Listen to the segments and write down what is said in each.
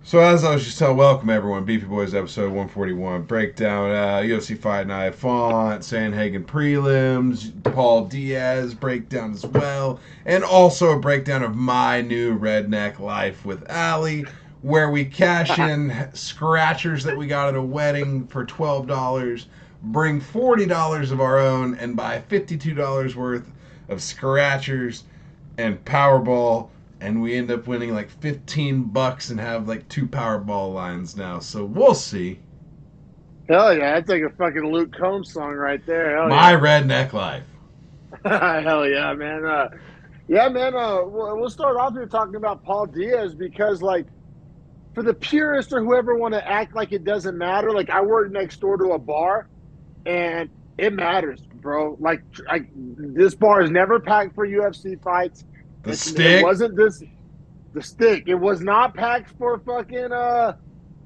So as I was just telling, welcome everyone, Beefy Boys episode 141 breakdown. UFC Fight Night Font, Sandhagen prelims, Paul Diaz breakdown as well, and also a breakdown of my new redneck life with Ali, where we cash in scratchers that we got at a wedding for $12, bring $40 of our own, and buy $52 worth of scratchers and Powerball, and we end up winning like $15 and have like two Powerball lines now. So we'll see. Hell yeah, that's like a fucking Luke Combs song right there. Hell My yeah. redneck life. Hell yeah, man. Yeah, man. We'll start off here talking about Paul Diaz because, like, for the purists or whoever want to act like it doesn't matter, like, I work next door to a bar and it matters, bro. This bar is never packed for UFC fights. The It stick. wasn't the stick. It was not packed for fucking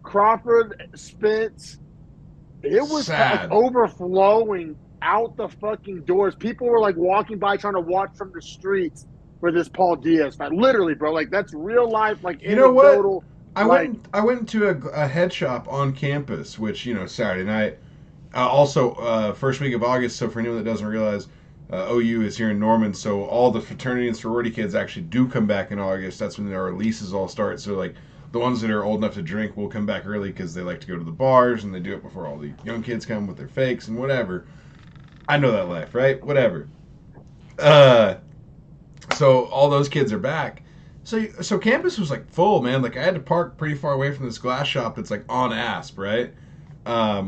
Crawford Spence. It was like Sad. overflowing out the fucking doors. People were like walking by trying to watch from the streets for this Paul Diaz fight. Literally, bro. Like that's real life, like You know what? anecdotal. Like, I went to a head shop on campus, which Saturday night. Also, first week of August. So for anyone that doesn't realize, OU is here in Norman, so all the fraternity and sorority kids actually do come back in August. That's when our leases all start. So like the ones that are old enough to drink will come back early because they like to go to the bars and they do it before all the young kids come with their fakes and whatever. I know that life, right? Whatever. Uh, so all those kids are back. So campus was like full, man. Like I had to park pretty far away from this glass shop that's like on Asp, right?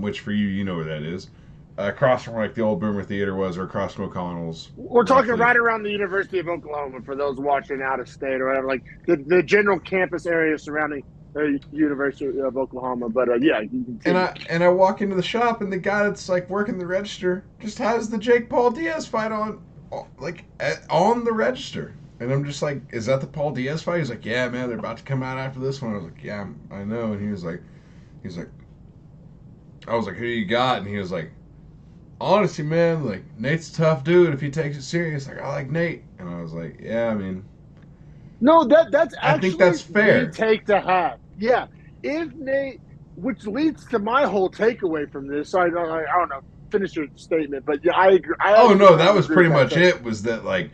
Which for you, you know where that is. Across from like the old Boomer Theater was, or across from O'Connell's, we're talking roughly. right around the University of Oklahoma for those watching out of state or whatever, like the general campus area surrounding the University of Oklahoma. But yeah, you can And continue. I walk into the shop and the guy that's like working the register just has the Jake Paul Diaz fight on, like on the register. And I'm just like, is that the Paul Diaz fight? He's like, yeah, man, they're about to come out after this one. I was like, yeah, I know. And he's like, I was like, who you got? And he was like, honestly, man, like Nate's a tough dude if he takes it serious. Like I like Nate, and I was like, yeah, I mean, No, that's I think actually that's the fair. take to have. Yeah, if Nate, which leads to my whole takeaway from this. So I don't know. Finish your statement, but yeah, I agree. I Oh actually no, kind that of was agree with pretty that much take. it. Was that like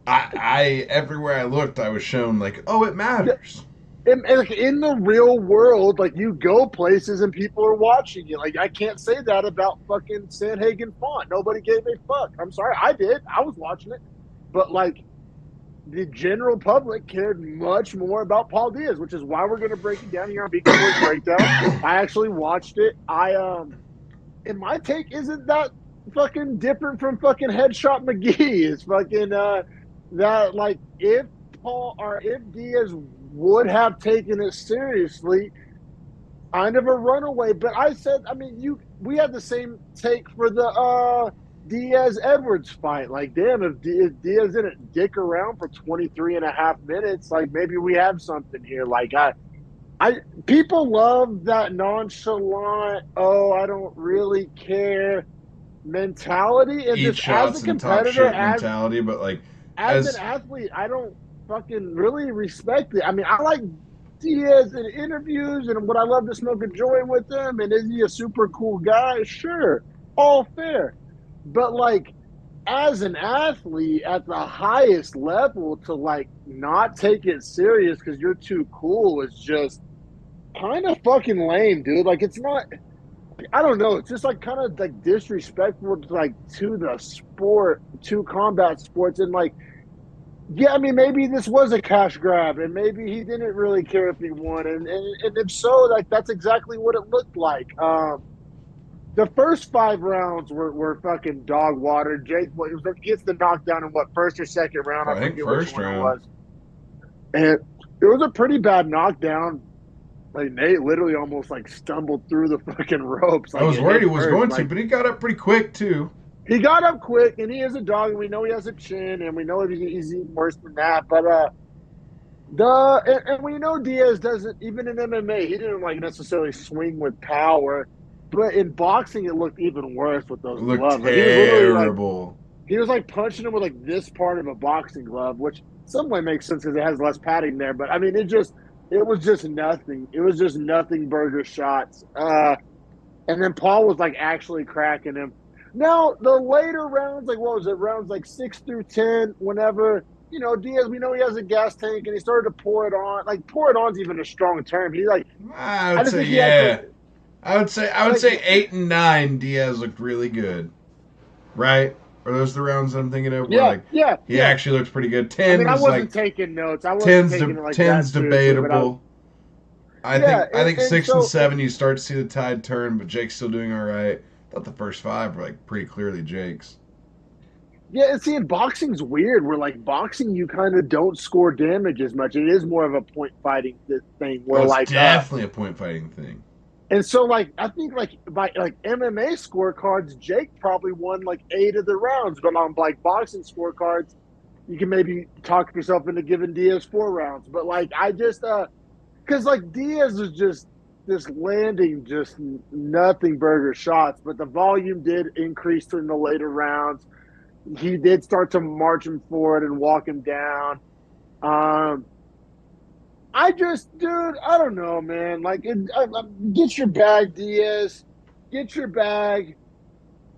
I everywhere I looked, I was shown like, oh, it matters. Like in the real world, like you go places and people are watching you. Like I can't say that about fucking Sandhagen font. Nobody gave a fuck. I'm sorry, I did. I was watching it, but like the general public cared much more about Paul Diaz, which is why we're going to break it down here on Beefy Boys Breakdown. I actually watched it. And my take isn't that fucking different from fucking Headshot McGee. It's fucking that like if Paul or if Diaz would have taken it seriously, kind of a runaway. But I said, I mean, we had the same take for the Diaz Edwards fight. Like, damn, if Diaz didn't dick around for 23 and a half minutes, like maybe we have something here. Like I people love that nonchalant, oh, I don't really care mentality. And Eat just as a shots and talk competitor, shit mentality, but like as an as athlete, I don't fucking really respect it. I mean, I like Diaz in interviews and would I love to smoke a joint with him? And is he a super cool guy? Sure. All fair. But like as an athlete at the highest level to like not take it serious because you're too cool is just kind of fucking lame, dude. Like it's not I don't know. It's just like kind of like disrespectful to like to the sport, to combat sports, and like yeah, I mean, maybe this was a cash grab, and maybe he didn't really care if he won, and if so, like that's exactly what it looked like. The first five rounds were fucking dog water. Jake gets the knockdown in what first or second round? I I think forget which first one it round. was, and it was a pretty bad knockdown. Like Nate literally almost like stumbled through the fucking ropes, I like was it worried hit he was first. going to, Like but he got up pretty quick too. he got up quick, and he is a dog, and we know he has a chin, and we know he's even worse than that. But and we know Diaz doesn't even in MMA. He didn't like necessarily swing with power, but in boxing it looked even worse with It those looked gloves. Like terrible. he was like punching him with like this part of a boxing glove, which some way makes sense because it has less padding there. But I mean, it just it was just nothing. It was just nothing burger shots. And then Paul was like actually cracking him. Now the later rounds, like what was it, rounds like 6 through 10, whenever Diaz, we know he has a gas tank, and he started to pour it on. Like pour it on's even a strong term. He like, I I would just say think he had to yeah. I would say like, 8 and 9. Diaz looked really good, right? Are those the rounds I'm thinking of where yeah, like yeah, he yeah. actually looked pretty good? I Ten mean, I was wasn't like taking notes. I wasn't ten's taking it like ten's that seriously, but debatable. I yeah, think I think and six and so seven you start to see the tide turn, but Jake's still doing all right. I thought the first five were like pretty clearly Jake's. yeah, and see, in boxing's weird. Where like boxing, you kind of don't score damage as much. It is more of a point fighting thing. Oh, Where it's like, definitely a point fighting thing. and so like I think like by like MMA scorecards, Jake probably won like 8 of the rounds, but on like boxing scorecards, you can maybe talk yourself into giving Diaz 4 rounds. But like I just because like Diaz was just landing just nothing burger shots, but the volume did increase in the later rounds. He did start to march him forward and walk him down. Um, I just, dude, I don't know, man. Like, get your bag, Diaz. Get your bag.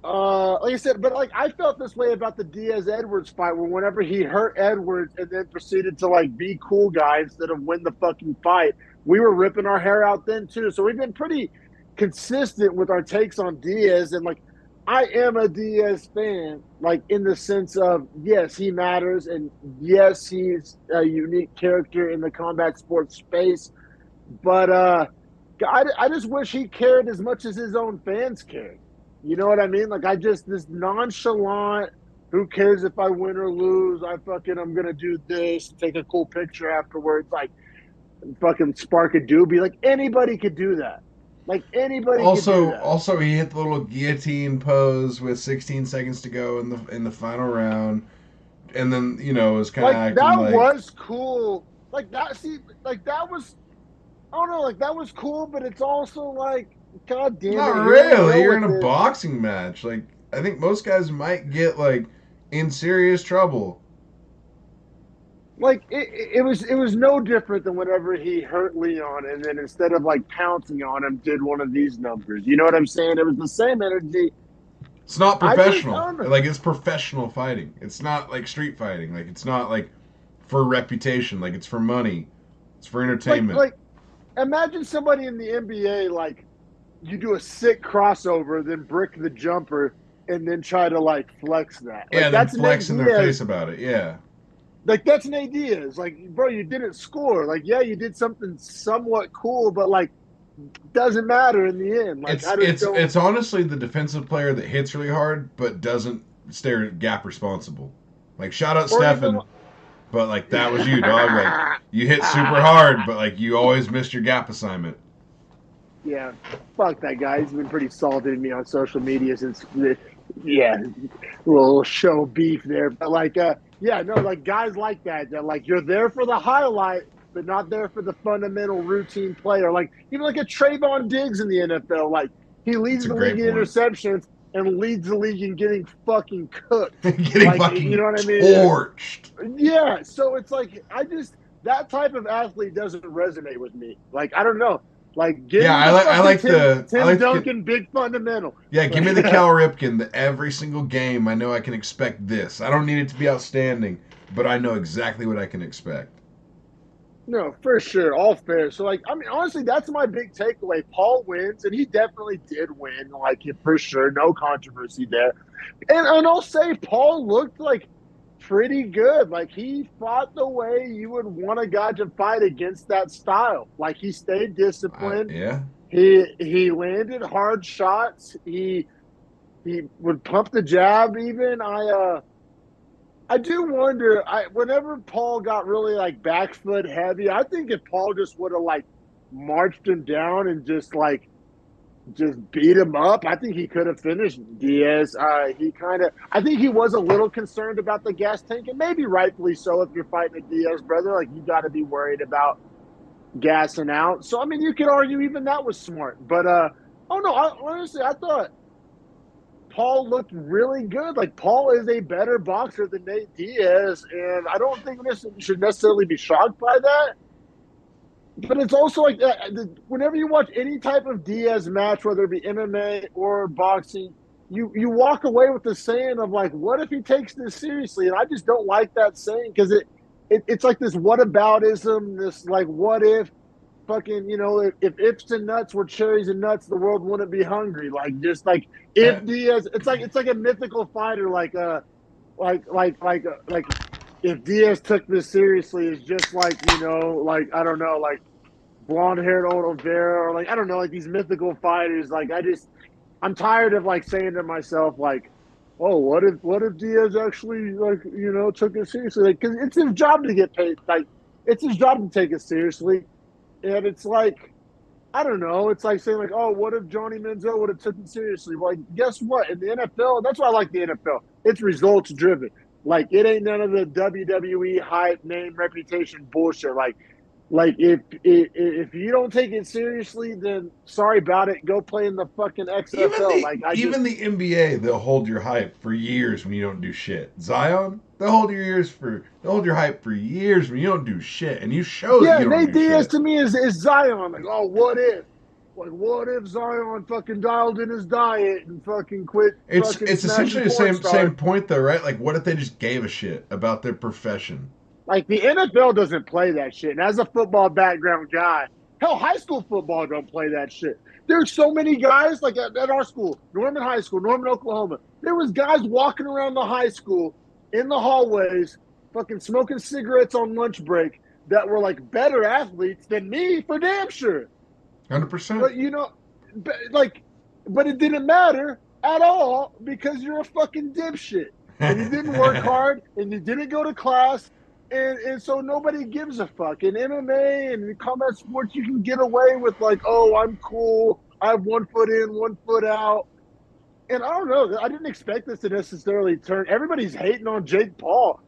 Like I said, but like I felt this way about the Diaz Edwards fight, where whenever he hurt Edwards and then proceeded to like be cool guy instead of win the fucking fight, we were ripping our hair out then too. So we've been pretty consistent with our takes on Diaz, and like I am a Diaz fan, like in the sense of yes, he matters, and yes, he's a unique character in the combat sports space, but I just wish he cared as much as his own fans cared. You know what I mean? Like I just this nonchalant. Who cares if I win or lose? I'm gonna do this. Take a cool picture afterwards. Like fucking spark a doobie. Like anybody could do that. Like anybody could do that. Also he hit the little guillotine pose with 16 seconds to go in the final round, and then was kind of Like acting that like was cool. Like that. See, like that was. I don't know. Like that was cool, but it's also like, god damn not it, here we really. go You're in with a this. boxing match. Like I think most guys might get like in serious trouble. Like it was no different than whenever he hurt Leon, and then instead of like pouncing on him, did one of these numbers. You know what I'm saying? It was the same energy. It's not I professional. don't know. Like it's professional fighting. It's not like street fighting. Like it's not like for reputation. Like it's for money. It's for Like entertainment. like imagine somebody in the NBA, like you do a sick crossover, then brick the jumper, and then try to like flex that. Yeah, Like and then that's flex Nate in their face Diaz. about it. Yeah. Like that's Nate Diaz. Like, bro, you didn't score. Like, yeah, you did something somewhat cool, but like doesn't matter in the end. Like It's I just it's don't it's honestly the defensive player that hits really hard but doesn't stay gap responsible. Like shout out or even Stefan, but like that was you, dog. Like you hit super hard, but like you always missed your gap assignment. yeah, fuck that guy. He's been pretty salty to me on social media since yeah, little show beef there. But like yeah, no, like guys like that like you're there for the highlight, but not there for the fundamental routine player. Like even like a Trayvon Diggs in the NFL, like he That's leads a the league great in point. interceptions and leads the league in getting fucking cooked. Getting Like you fucking know what I mean? torched. Yeah. So it's like I just that type of athlete doesn't resonate with me. Like I don't know. Like give Yeah, me the I fucking like Tim the I Tim like the Duncan big fundamental. yeah. Give me Like the Cal Ripken. That every single game, I know I can expect this. I don't need it to be outstanding, but I know exactly what I can expect. no, for sure, all fair. So like I mean honestly, that's my big takeaway. Paul wins, and he definitely did win. Like for sure, no controversy there. And I'll say Paul looked like pretty good. Like he fought the way you would want a guy to fight against that style. Like he stayed disciplined. Yeah, He landed hard shots. He would pump the jab even. I do wonder. I whenever Paul got really like back foot heavy, I think if Paul just would have like marched him down and just beat him up, I think he could have finished Diaz. I think he was a little concerned about the gas tank, and maybe rightfully so. If you're fighting a Diaz brother, like you got to be worried about gassing out. So I mean, you could argue even that was smart. But oh no, honestly, I thought Paul looked really good. Like Paul is a better boxer than Nate Diaz, and I don't think this should necessarily be shocked by that. but it's also like whenever you watch any type of Diaz match, whether it be MMA or boxing, you walk away with the saying of like, what if he takes this seriously? And I just don't like that saying because it's like this whataboutism, this like what if fucking if ifs and nuts were cherries and nuts, the world wouldn't be hungry. Like just like Uh, if Diaz, it's like a mythical fighter, like if Diaz took this seriously, is just like like I don't know, like blonde haired old Oliveira, or like I don't know, like these mythical fighters. Like I'm tired of like saying to myself like, oh, what if Diaz actually like took it seriously? Like, because it's his job to get paid. Like it's his job to take it seriously, and it's like I don't know. It's like saying like, oh, what if Johnny Manziel would have taken it seriously? Well, like, guess what? In the NFL, that's why I like the NFL. It's results driven. Like it ain't none of the WWE hype, name, reputation bullshit. Like if you don't take it seriously, then sorry about it. Go play in the fucking even XFL. the Like I just even the NBA, they'll hold your hype for years when you don't do shit. Zion, they'll hold your hype for years when you don't do shit, and you show that yeah, you don't Nate do Diaz shit. to me is Zion. Like oh, what if? Like what if Zion fucking dialed in his diet and fucking quit fucking It's smashing essentially the porn same stars? point though, right? Like, what if they just gave a shit about their profession? Like the NFL doesn't play that shit. And as a football background guy, hell, high school football don't play that shit. There's so many guys like at our school, Norman High School, Norman, Oklahoma. There was guys walking around the high school in the hallways, fucking smoking cigarettes on lunch break that were like better athletes than me for damn sure. 100%. But like, but it didn't matter at all because you're a fucking dipshit and you didn't work hard and you didn't go to class. And so nobody gives a fuck. In MMA and in combat sports, you can get away with like, oh, I'm cool. I have 1 foot in, 1 foot out. And I don't know. I didn't expect this to necessarily turn. Everybody's hating on Jake Paul.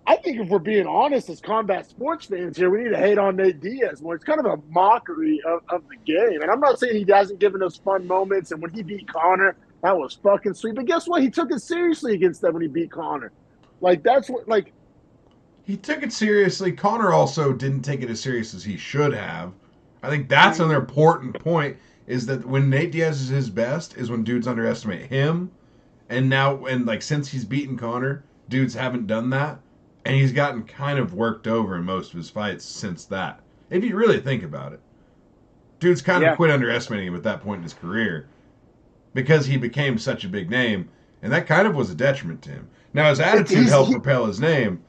I think if we're being honest as combat sports fans here, we need to hate on Nate Diaz more. It's kind of a mockery of the game. And I'm not saying he hasn't given us fun moments. And when he beat Connor, that was fucking sweet. But guess what? He took it seriously against them when he beat Connor. Like, that's what, like, He took it seriously. Connor also didn't take it as serious as he should have. I think that's another mm, important point is that when Nate Diaz is his best is when dudes underestimate him. And like since he's beaten Connor, dudes haven't done that. And he's gotten kind of worked over in most of his fights since that. If you really think about it. Dude's kind of yeah. quit underestimating him at that point in his career because he became such a big name, and that kind of was a detriment to him. Now his It's, attitude he's, helped he, propel his name.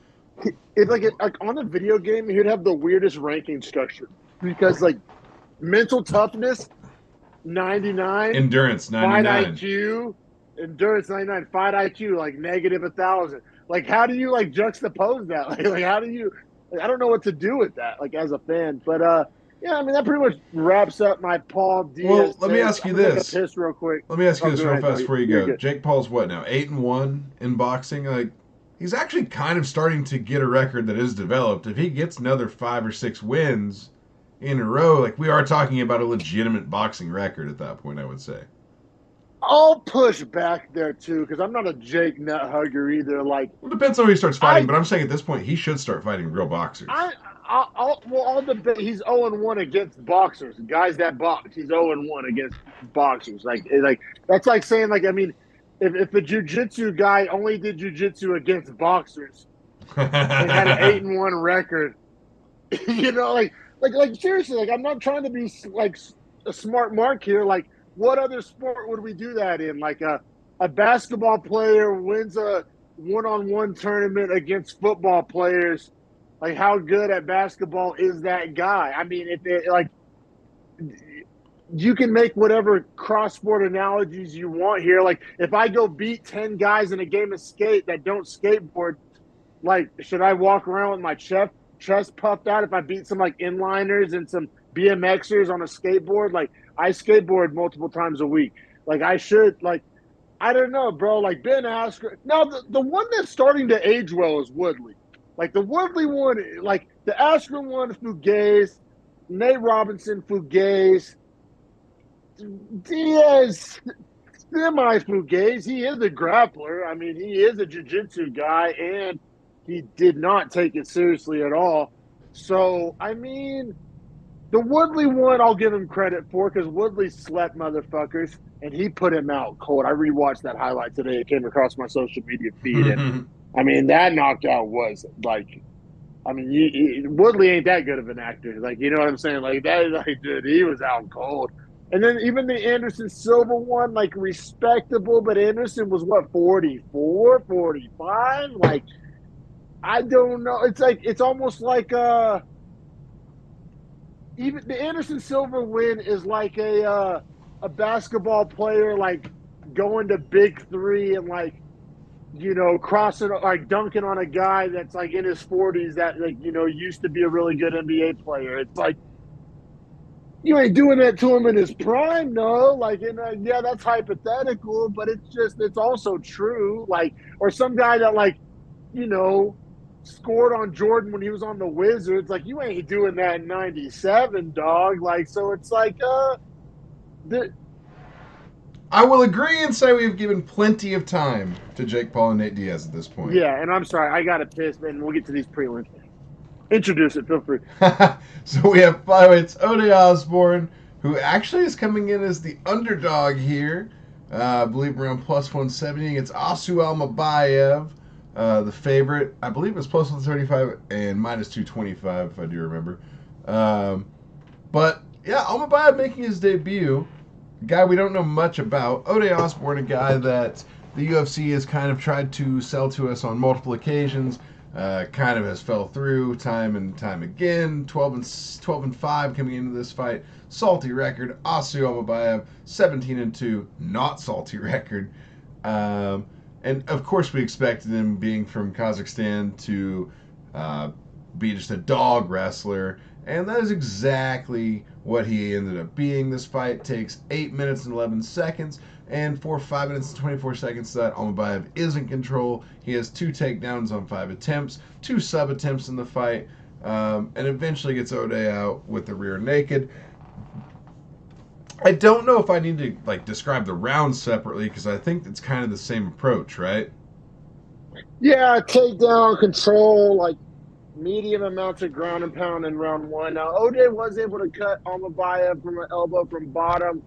it's like on a video game, he'd have the weirdest ranking structure because, like, mental toughness, 99, Endurance fight 99. IQ, endurance 99, fight IQ like negative 1,000. Like, how do you like juxtapose that? Like how do you? Like, I don't know what to do with that. Like as a fan, but yeah, I mean that pretty much wraps up my Paul Well, Diaz let me take. ask I'm you gonna take a this. piss real quick. Let me ask you Oh, this go real ahead. No, fast before you you're go. good. Jake Paul's what now? 8-1 in boxing. Like he's actually kind of starting to get a record that is developed. If he gets another 5 or 6 wins in a row, like we are talking about a legitimate boxing record at that point. I would say. I'll push back there too because I'm not a Jake nut hugger either. Like Well, it depends on who he starts fighting, I but I'm saying at this point he should start fighting real boxers. I, I'll debate. He's 0-1 against boxers, guys that box. He's 0-1 against boxers. Like that's like saying like I mean, if the jujitsu guy only did jujitsu against boxers and had an 8-1 record, like seriously, like I'm not trying to be like a smart mark here. Like what other sport would we do that in? Like a basketball player wins a one-on-one tournament against football players. Like how good at basketball is that guy? I mean, if it, like you can make whatever cross sport analogies you want here. Like if I go beat 10 guys in a game of skate that don't skateboard, like should I walk around with my chest puffed out if I beat some like inliners and some BMXers on a skateboard? Like I skateboard multiple times a week. Like I should like I don't know, bro. Like Ben Askren. Now the one that's starting to age well is Woodley. Like the Woodley one, like the Askren one, Fugaze, Nate Robinson, Fugaze, Diaz, semi Fugaze. He is a grappler. I mean, he is a jiu-jitsu guy, and he did not take it seriously at all. So, I mean, The Woodley one, I'll give him credit for because Woodley slept motherfuckers and he put him out cold. I rewatched that highlight today. It came across my social media feed, and I mean that knockout was like, I mean, Woodley ain't that good of an actor. Like, you know what I'm saying? Like that, like, dude, he was out cold. And then even the Anderson Silva one, like respectable, but Anderson was what 44, 45. Like, I don't know. It's like it's almost like even the Anderson Silva win is like a basketball player like going to big three and like crossing like dunking on a guy that's like in his 40s that like used to be a really good NBA player. It's like you ain't doing that to him in his prime, no. Like, yeah, that's hypothetical, but it's also true. Like, or some guy that like you know scored on Jordan when he was on the Wizards. Like, you ain't doing that in '97, dog. Like, so it's like the I will agree and say we've given plenty of time to Jake Paul and Nate Diaz at this point. yeah. And I'm sorry, I got to piss, man. We'll get to these prelims. Introduce it. Feel free. So we have flyweights Ode Osborne, who actually is coming in as the underdog here. I believe around plus 170 against Asu Almabayev. The favorite, I believe, is plus 135 and minus 225, if I do remember. But yeah, Almabayev making his debut. A guy we don't know much about. Ode Osborne, a guy that the UFC has kind of tried to sell to us on multiple occasions. Kind of has fell through time and time again. 12 and 5 coming into this fight. Salty record. Asu Almabayev 17-2, not salty record. And of course, we expected him, being from Kazakhstan, to be just a dog wrestler, and that is exactly what he ended up being. This fight takes 8 minutes and 11 seconds. And for 5 minutes and 24 seconds that Almabayev is in control. He has 2 takedowns on 5 attempts, 2 sub attempts in the fight, and eventually gets Ode out with the rear naked. I don't know if I need to like describe the rounds separately because I think it's kind of the same approach, right? Yeah, takedown control, like medium amounts of ground and pound in round one. Now, Ode was able to cut Almabayev from an elbow from bottom.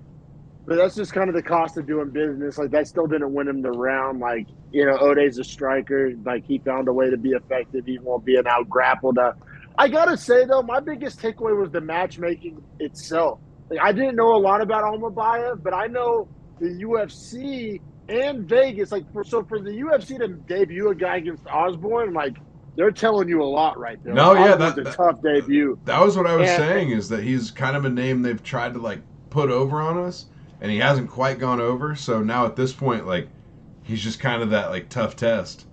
But that's just kind of the cost of doing business. Like, that still didn't win him the round. Like, Ode's a striker. Like, he found a way to be effective even while being out grappled. I got to say, though, my biggest takeaway was the matchmaking itself. Like, I didn't know a lot about Almabayev, but I know the UFC and Vegas. Like, for the UFC to debut a guy against Osborne, like, they're telling you a lot right there. No, like, yeah, Osborne's a tough debut. That was what I was saying, is that he's kind of a name they've tried to, like, put over on us. And he hasn't quite gone over, so now at this point, like, he's just kind of that, like, tough test.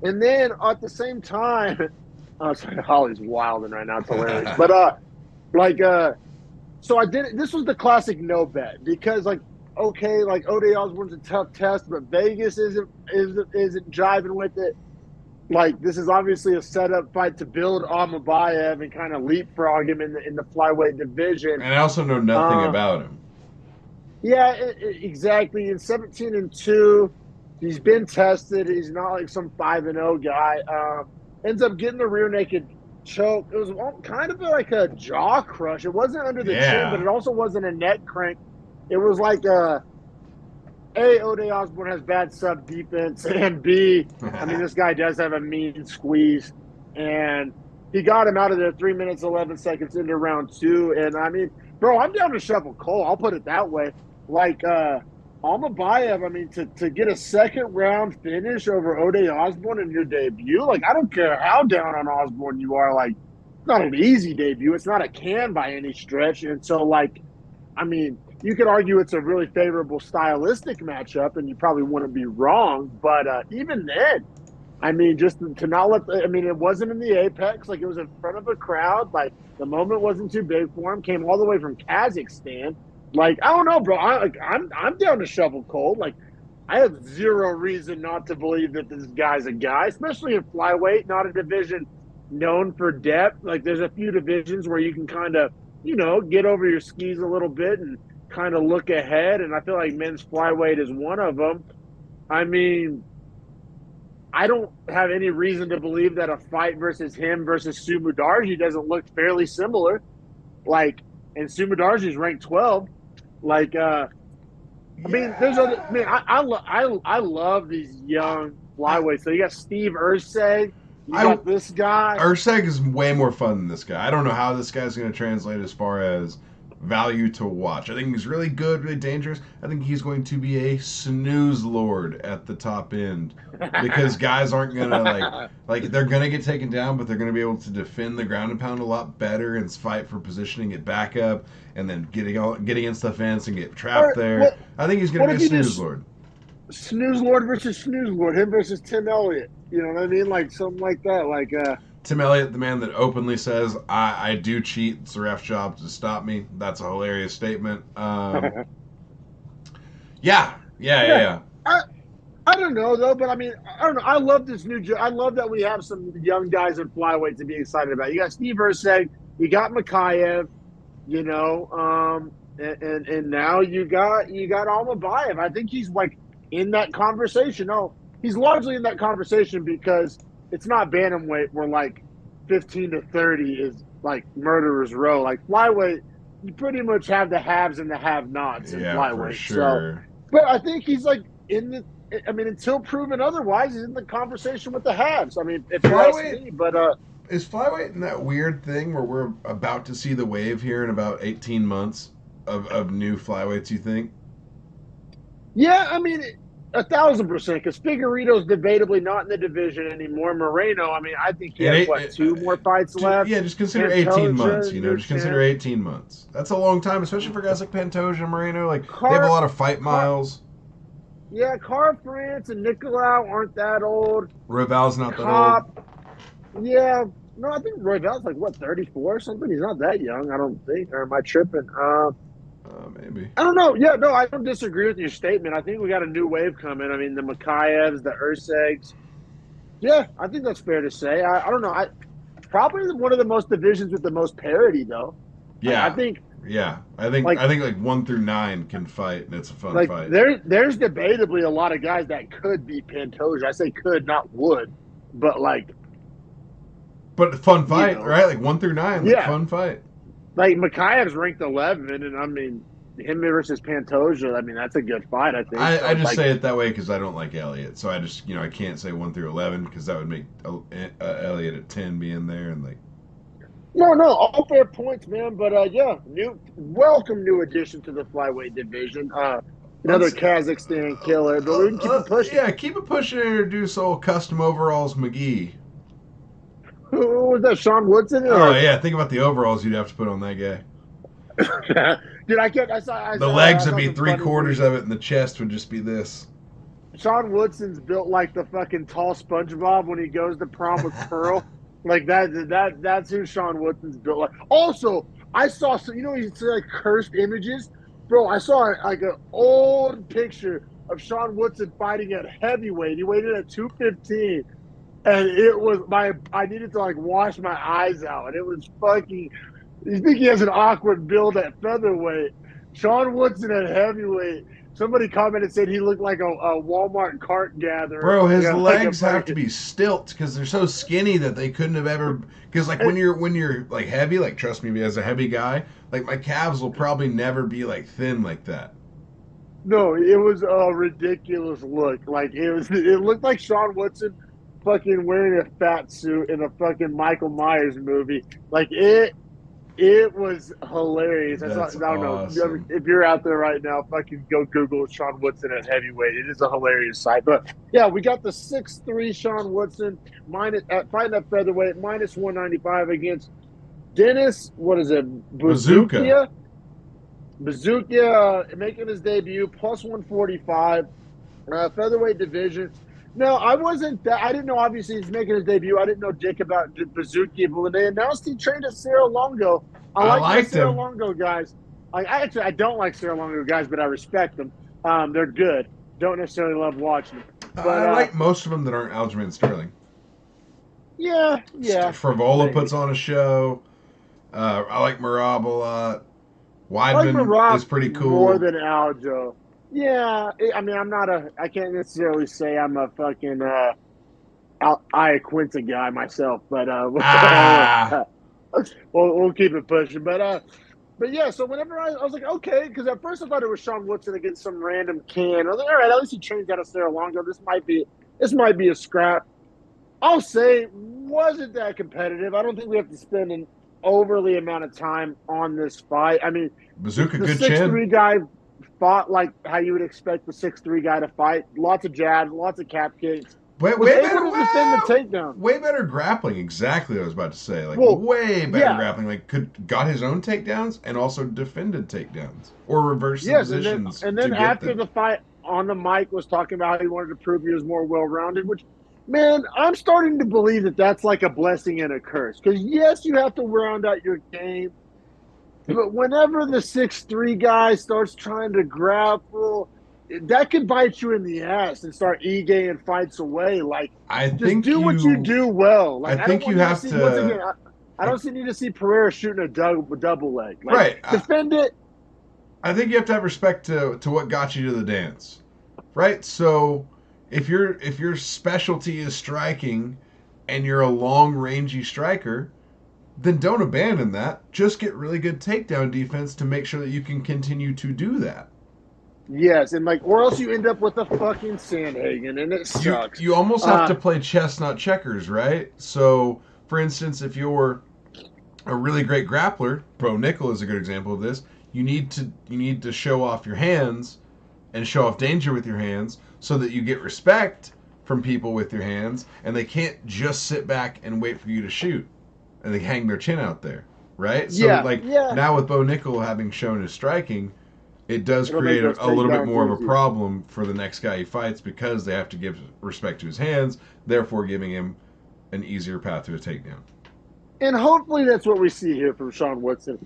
And then at the same time, oh, sorry, Holly's wilding right now. It's hilarious. But so I did. This was the classic no bet because, like, okay, like Ode Osborne's a tough test, but Vegas isn't jiving with it. Like, this is obviously a setup fight to build Almabayev and kind of leapfrog him in the flyweight division. And I also know nothing about him. Yeah, exactly. In 17-2, he's been tested. He's not like some 5-0 guy. Ends up getting the rear naked choke. It was kind of like a jaw crush. It wasn't under the chin, but it also wasn't a neck crank. It was like Ode Osborne has bad sub defense, and B, I mean, this guy does have a mean squeeze, and he got him out of there 3 minutes 11 seconds into round 2. And I mean, bro, I'm down to shovel coal. I'll put it that way. Like, Almabayev, I mean, to get a second round finish over Ode Osborne in your debut, like, I don't care how down on Osborne you are. Like, it's not an easy debut. It's not a can by any stretch. And so, like, I mean, you could argue it's a really favorable stylistic matchup, and you probably wouldn't be wrong. But even then, I mean, just to not let I mean, it wasn't in the Apex. Like, it was in front of a crowd. Like, the moment wasn't too big for him. Came all the way from Kazakhstan. Like, I don't know, bro. I'm down to shovel coal. Like, I have zero reason not to believe that this guy's a guy, especially in flyweight, not a division known for depth. Like, there's a few divisions where you can kind of, get over your skis a little bit and kind of look ahead. And I feel like men's flyweight is one of them. I mean, I don't have any reason to believe that a fight versus him versus Sumudarji doesn't look fairly similar. Like, and Sumadarji's ranked 12. Like, I mean, there's other. Man, Yeah. I love these young flyweights. So you got Steve Ursay, you I got this guy. Urseg is way more fun than this guy. I don't know how this guy's going to translate as far as value to watch. I think he's really good, really dangerous. I think he's going to be a snooze lord at the top end because guys aren't going to like they're going to get taken down, but they're going to be able to defend the ground and pound a lot better and fight for positioning, get back up, and then get against the fence and get trapped Or there. I think he's going what to if be a you snooze just lord. Snooze Lord versus Snooze Lord, him versus Tim Elliott? You know what I mean? Like something like that. Like, Tim Elliott, the man that openly says, I do cheat. It's the ref's job to stop me. That's a hilarious statement. Yeah. yeah. I, I don't know though, but I mean, I don't know. I love this I love that we have some young guys in flyweight to be excited about. You got Steve Ursay, you got Makayev, you know, and now you got Almabayev. I think he's like in that conversation. No, he's largely in that conversation because it's not bantamweight where like 15 to 30 is like murderer's row. Like flyweight, you pretty much have the haves and the have-nots in Yeah, for flyweight. So, sure. but I think he's like in the. I mean, until proven otherwise, he's in the conversation with the haves. I mean, if you ask Flyweight me, but is flyweight in that weird thing where we're about to see the wave here in about 18 months of new flyweights, you think? yeah, I mean, 1,000%. Because Figueiredo's debatably not in the division anymore. Moreno, I mean, I think he And has what 2 more fights left. yeah, just consider 18 months, Pantoja, you know, new just consider champ. 18 months. That's a long time, especially for guys like Pantoja and Moreno. Like, they have a Car, lot of fight Car, miles. yeah, Car France and Nicolau aren't that old. Rival's not that old. Cop, yeah. No, I think Royval's like what 34 or something. He's not that young, I don't think. Or am I tripping? Maybe. I don't know. Yeah, no, I don't disagree with your statement. I think we got a new wave coming. I mean, the Makayevs, the Ursegs. Yeah, I think that's fair to say. I don't know. I probably one of the most divisions with the most parity, though. Yeah. I think Yeah. I think like 1 through 9 can fight, and it's a fun like fight. there's debatably a lot of guys that could be Pantoja. I say could, not would, but But fun fight, know, right? Like 1 through 9, like yeah, fun fight. like Makayev's ranked 11, and I mean him versus Pantoja. I mean that's a good fight. I think. So I it's just like, say it that way because I don't like Elliott, so I just I can't say 1 through 11 because that would make Elliott at 10 be in there and like. no, all fair points, man. But yeah, welcome new addition to the flyweight division. Another Let's, Kazakhstan killer, but we can keep it pushing. Yeah, keep it pushing and introduce old custom overalls McGee. Who was that? Sean Woodson? Oh yeah, think about the overalls you'd have to put on that guy. Dude, I saw. The legs I would saw be some three funny quarters memes. of it, and the chest would just be this. Sean Woodson's built like the fucking tall SpongeBob when he goes to prom with Pearl. Like that's who Sean Woodson's built like. Also, I saw some. You know, you see like cursed images, bro. I saw like an old picture of Sean Woodson fighting at heavyweight. He weighed in at 215. And it was I needed to like wash my eyes out. And it was fucking, you think he has an awkward build at featherweight. Sean Woodson at heavyweight. Somebody commented, said he looked like a Walmart cart gatherer. Bro, his Yeah, legs have to be stilt because they're so skinny that they couldn't have ever. Because like when you're like heavy, like trust me, as a heavy guy, like my calves will probably never be like thin like that. No, it was a ridiculous look. Like it looked like Sean Woodson fucking wearing a fat suit in a fucking Michael Myers movie. Like it was hilarious. I That's don't know awesome. if you're out there right now, fucking go Google Sean Woodson at heavyweight. It is a hilarious sight. But yeah, we got the 6'3" Sean Woodson fighting at featherweight minus 195 against Dennis. What is it? Bazooka. Bazooka making his debut plus 145 featherweight division. No, I wasn't that. I didn't know. Obviously, he's making his debut. I didn't know dick about Bazooka, but when they announced he trained at Cerro Longo, I I like my liked Cerro him. Longo guys. I don't like Cerro Longo guys, but I respect them. They're good. Don't necessarily love watching them, but I like most of them that aren't Aljamain Sterling. yeah. Frivola Maybe. puts on a show. I like Marab a lot. I like Weidman Marab is pretty more cool. than Aljo. Yeah, I mean, I can't necessarily say I'm a fucking Iaquinta guy myself, but Ah, we'll keep it pushing. But yeah. So whenever I was like, okay, because at first I thought it was Sean Woodson against some random can. I was like, all right, at least he trains out of Serra Longo. This might be a scrap. I'll say wasn't that competitive. I don't think we have to spend an overly amount of time on this fight. I mean, Bazooka, the good 6'3" chin. guy fought like how you would expect the 6'3" guy to fight. Lots of jabs, lots of cap kicks. Way, Was way able better. to defend the Wow, takedown. way better grappling. Exactly what I was about to say. Like Well, way better yeah, grappling. Like got his own takedowns and also defended takedowns or reversed the yes, positions and to then get after them. the fight on the mic was talking about how he wanted to prove he was more well rounded. Which, man, I'm starting to believe that that's like a blessing and a curse. Because yes, you have to round out your game, but whenever the 6'3" guy starts trying to grapple, that could bite you in the ass and start e-gaying fights away. Like, I just think do what you you. do well. I Like, I don't think you want you to have see, once to. again, I I, don't need to see Pereira shooting a double leg. Like, right. defend it. I think you have to have respect to what got you to the dance, right? So if your specialty is striking, and you're a long rangey striker, then don't abandon that. Just get really good takedown defense to make sure that you can continue to do that. Yes, and like, or else you end up with a fucking Sandhagen, and it You sucks. you almost have Uh, to play chess, not checkers, right? So, for instance, if you're a really great grappler, Bo Nickel is a good example of this. You need to show off your hands and show off danger with your hands so that you get respect from people with your hands, and they can't just sit back and wait for you to shoot and they hang their chin out there, right? So yeah, like yeah, now with Bo Nickel having shown his striking, it does it'll make create those a little bit takedowns more of a easy. problem for the next guy he fights because they have to give respect to his hands, therefore giving him an easier path to a takedown. And hopefully that's what we see here from Sean Woodson.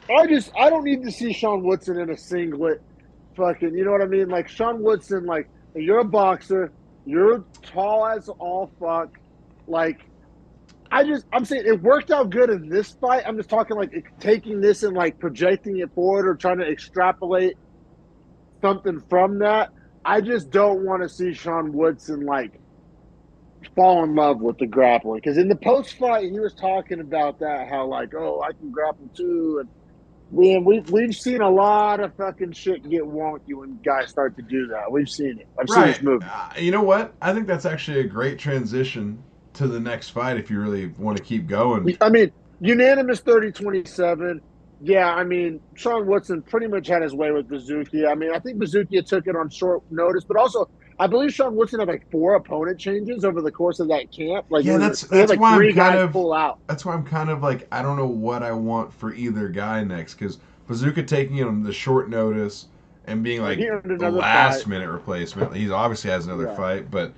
I don't need to see Sean Woodson in a singlet. Fucking, you know what I mean? Like Sean Woodson, like you're a boxer, you're tall as all fuck. Like I'm saying it worked out good in this fight. I'm just talking like taking this and like projecting it forward or trying to extrapolate something from that. I just don't want to see Sean Woodson like fall in love with the grappling because in the post fight he was talking about that how like I can grapple too and we've seen a lot of fucking shit get wonky when guys start to do that. We've seen it. I've seen this Right. movie. You know what? I think that's actually a great transition to the next fight if you really want to keep going. I mean, unanimous 30-27. Yeah, I mean, Sean Woodson pretty much had his way with Bazookia. I mean, I think Bazookia took it on short notice, but also I believe Sean Woodson had like 4 opponent changes over the course of that camp. Like Yeah, that's he had that's like why I'm 3 kind guys of pull out. that's why I'm kind of like I don't know what I want for either guy next because Bazooka taking him the short notice and being And like he earned the another fight. last minute replacement. He obviously has another Yeah. fight, but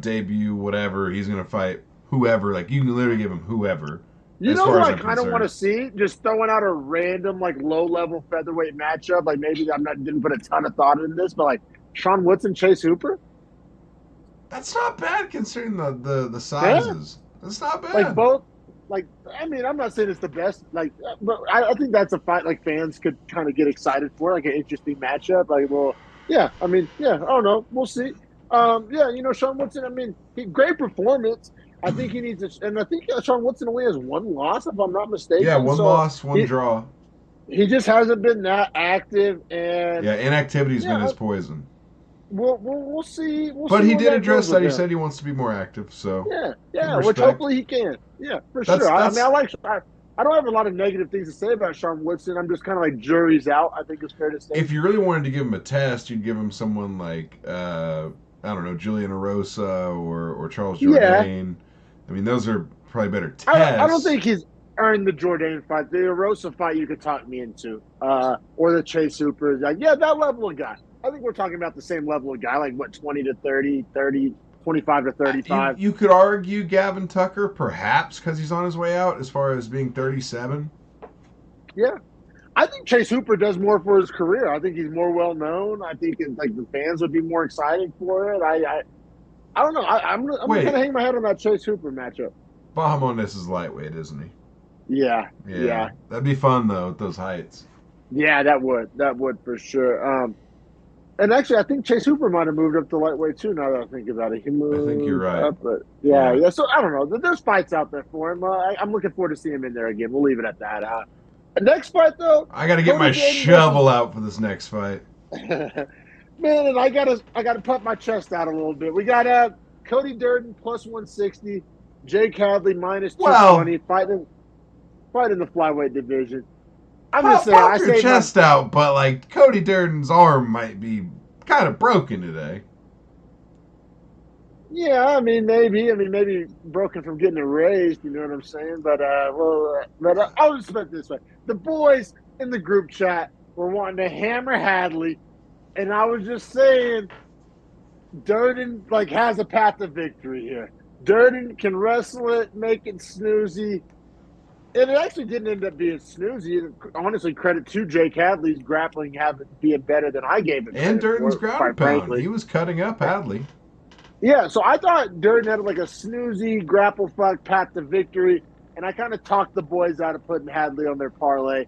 debut whatever he's gonna fight whoever. Like you can literally give him whoever, You as know far who as I I'm kind of want concerned. to see? Just throwing out a random like low level featherweight matchup. Like maybe I'm not didn't put a ton of thought into this, but like Sean Woodson, Chase Hooper. That's not bad considering the Yeah, sizes. That's not like bad. both. Like I mean, I'm not saying it's the best. Like, but I think that's a fight like fans could kind of get excited for, like an interesting matchup. Like, well, yeah. I mean, yeah. I don't know. We'll see. Yeah. Sean Woodson. I mean, great performance. I think he needs to, and I think Sean Woodson only has 1 loss, if I'm not Yeah, mistaken. one So loss, one he draw. he just hasn't been that active, and Yeah, inactivity's been yeah, his poison. we'll see But he where did that goes address with that. He him. said he wants to be more active, so Yeah, give him yeah, which respect. hopefully he can. Yeah, for That's sure. I mean, that's I don't have a lot of negative things to say about Sean Woodson. I'm just kind of like jury's out. I think it's fair to say. if you really wanted to give him a test, you'd give him someone like I don't know, Julian Erosa or Charles Yeah, Jourdain. I mean, those are probably better I don't tests. think he's earned the Jourdain fight. The Erosa fight you could talk me into, or the Chase Hooper. Like, yeah, that level of guy. I think we're talking about the same level of guy, like what 20 to 30, 30, 25 to You 35. you could argue Gavin Tucker, perhaps because he's on his way out, as far as being 37. Yeah, I think Chase Hooper does more for his career. I think he's more well known. I think like the fans would be more excited for it. I don't know. I'm gonna kind of Wait, hang my head on that Chase Hooper matchup. Bahamondes is lightweight, isn't he? Yeah, Yeah, yeah, that'd be fun though with those heights. yeah. That would for sure. And actually, I think Chase Hooper might have moved up to lightweight too. Now that I think about it, he I think you're moved right. up. But yeah, Yeah. yeah. So I don't know. There's fights out there for him. I'm looking forward to seeing him in there again. We'll leave it at that. The next fight though, I got to get Cody my Durden versus shovel out for this next fight. man. And I gotta pump my chest out a little bit. We got Cody Durden plus 160, Jake Hadley minus Well, 220, fighting the flyweight division. I'm just saying, I pump your saved my. chest out, but like Cody Durden's arm might be kind of broken today. Yeah, maybe broken from getting erased. You know what I'm saying? But I'll just put it this way: the boys in the group chat were wanting to hammer Hadley, and I was just saying, Durden like has a path to victory here. Durden can wrestle it, make it snoozy, and it actually didn't end up being snoozy. Honestly, credit to Jake Hadley's grappling having being better than I gave it And credit Durden's for. ground and Quite pound. frankly. He was cutting up Hadley. Yeah, so I thought Durden had like a snoozy grapple fuck path to victory, and I kind of talked the boys out of putting Hadley on their parlay.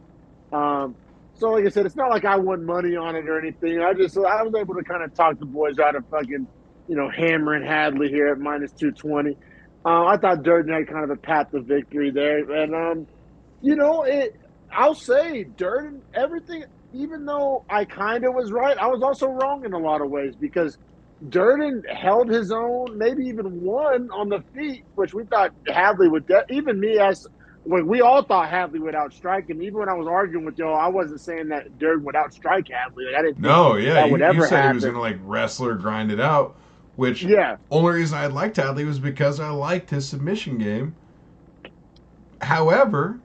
Um, so like I said, it's not like I won money on it or anything. I was able to kind of talk the boys out of fucking, hammering Hadley here at minus 220. I thought Durden had kind of a path to victory there, and it. I'll say Durden everything. Even though I kind of was right, I was also wrong in a lot of ways because Durden held his own, maybe even won on the feet, which we thought Hadley would. Even me, as when we all thought Hadley would outstrike him. Even when I was arguing with y'all, I wasn't saying that Durden would outstrike Hadley. Like, I didn't think No, yeah, that would you ever said he was happen. gonna like wrestler grind it out, which Yeah, only reason I liked Hadley was because I liked his submission game. However,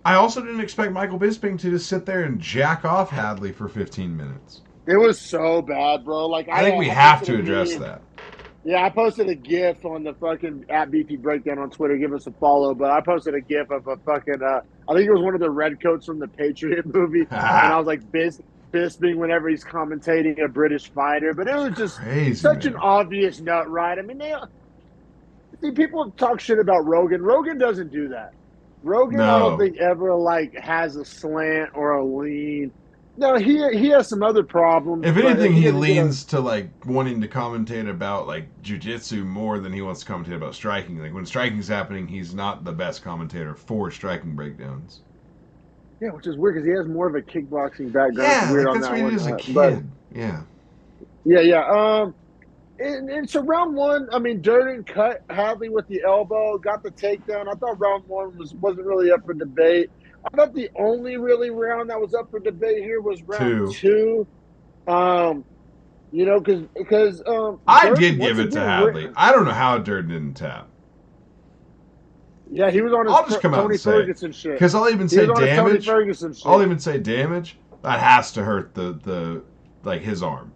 I also didn't expect Michael Bisping to just sit there and jack off Hadley for 15 minutes. it was so bad, bro. Like I think we I have posted to a address meme. that. Yeah, I posted a GIF on the fucking at Beefy Breakdown on Twitter. Give us a follow. But I posted a GIF of a fucking. I think it was one of the redcoats from the Patriot movie, and I was like Bisping whenever he's commentating a British fighter. But it was just Crazy, such an man. obvious nut ride. I mean, they see people talk shit about Rogan. Rogan doesn't do that. Rogan, I don't No. think ever like has a slant or a lean. No, he has some other problems, If but anything, he he doesn't get a. leans to like wanting to commentate about like jujitsu more than he wants to commentate about striking. Like when striking's happening, he's not the best commentator for striking breakdowns. Yeah, which is weird because he has more of a kickboxing background. It's Yeah, weird like on that's that what he did one, as a but kid. Yeah. yeah, yeah. And so round one, I mean, Durden cut Hadley with the elbow, got the takedown. I thought round one wasn't really up for debate. I thought the only really round that was up for debate here was round Two. two. Um, because I Durden did once give it to again, Hadley. I don't know how Durden didn't tap. yeah, he was on his I'll just come out and Tony say it. Ferguson shit. Because I'll even He say was on his Tony damage. Ferguson I'll shit. even say damage. That has to hurt the like his arm.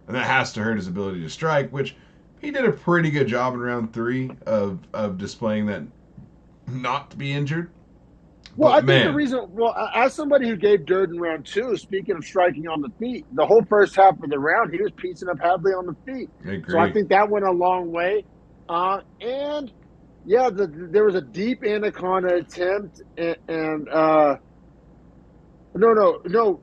And that has to hurt his ability to strike, which he did a pretty good job in round three of displaying that not to be injured. Well, I But think the man, reason, as somebody who gave Durden round two, speaking of striking on the feet, the whole first half of the round, he was piecing up Hadley on the feet. I So I agree. think that went a long way. And yeah, there was a deep anaconda attempt, and no,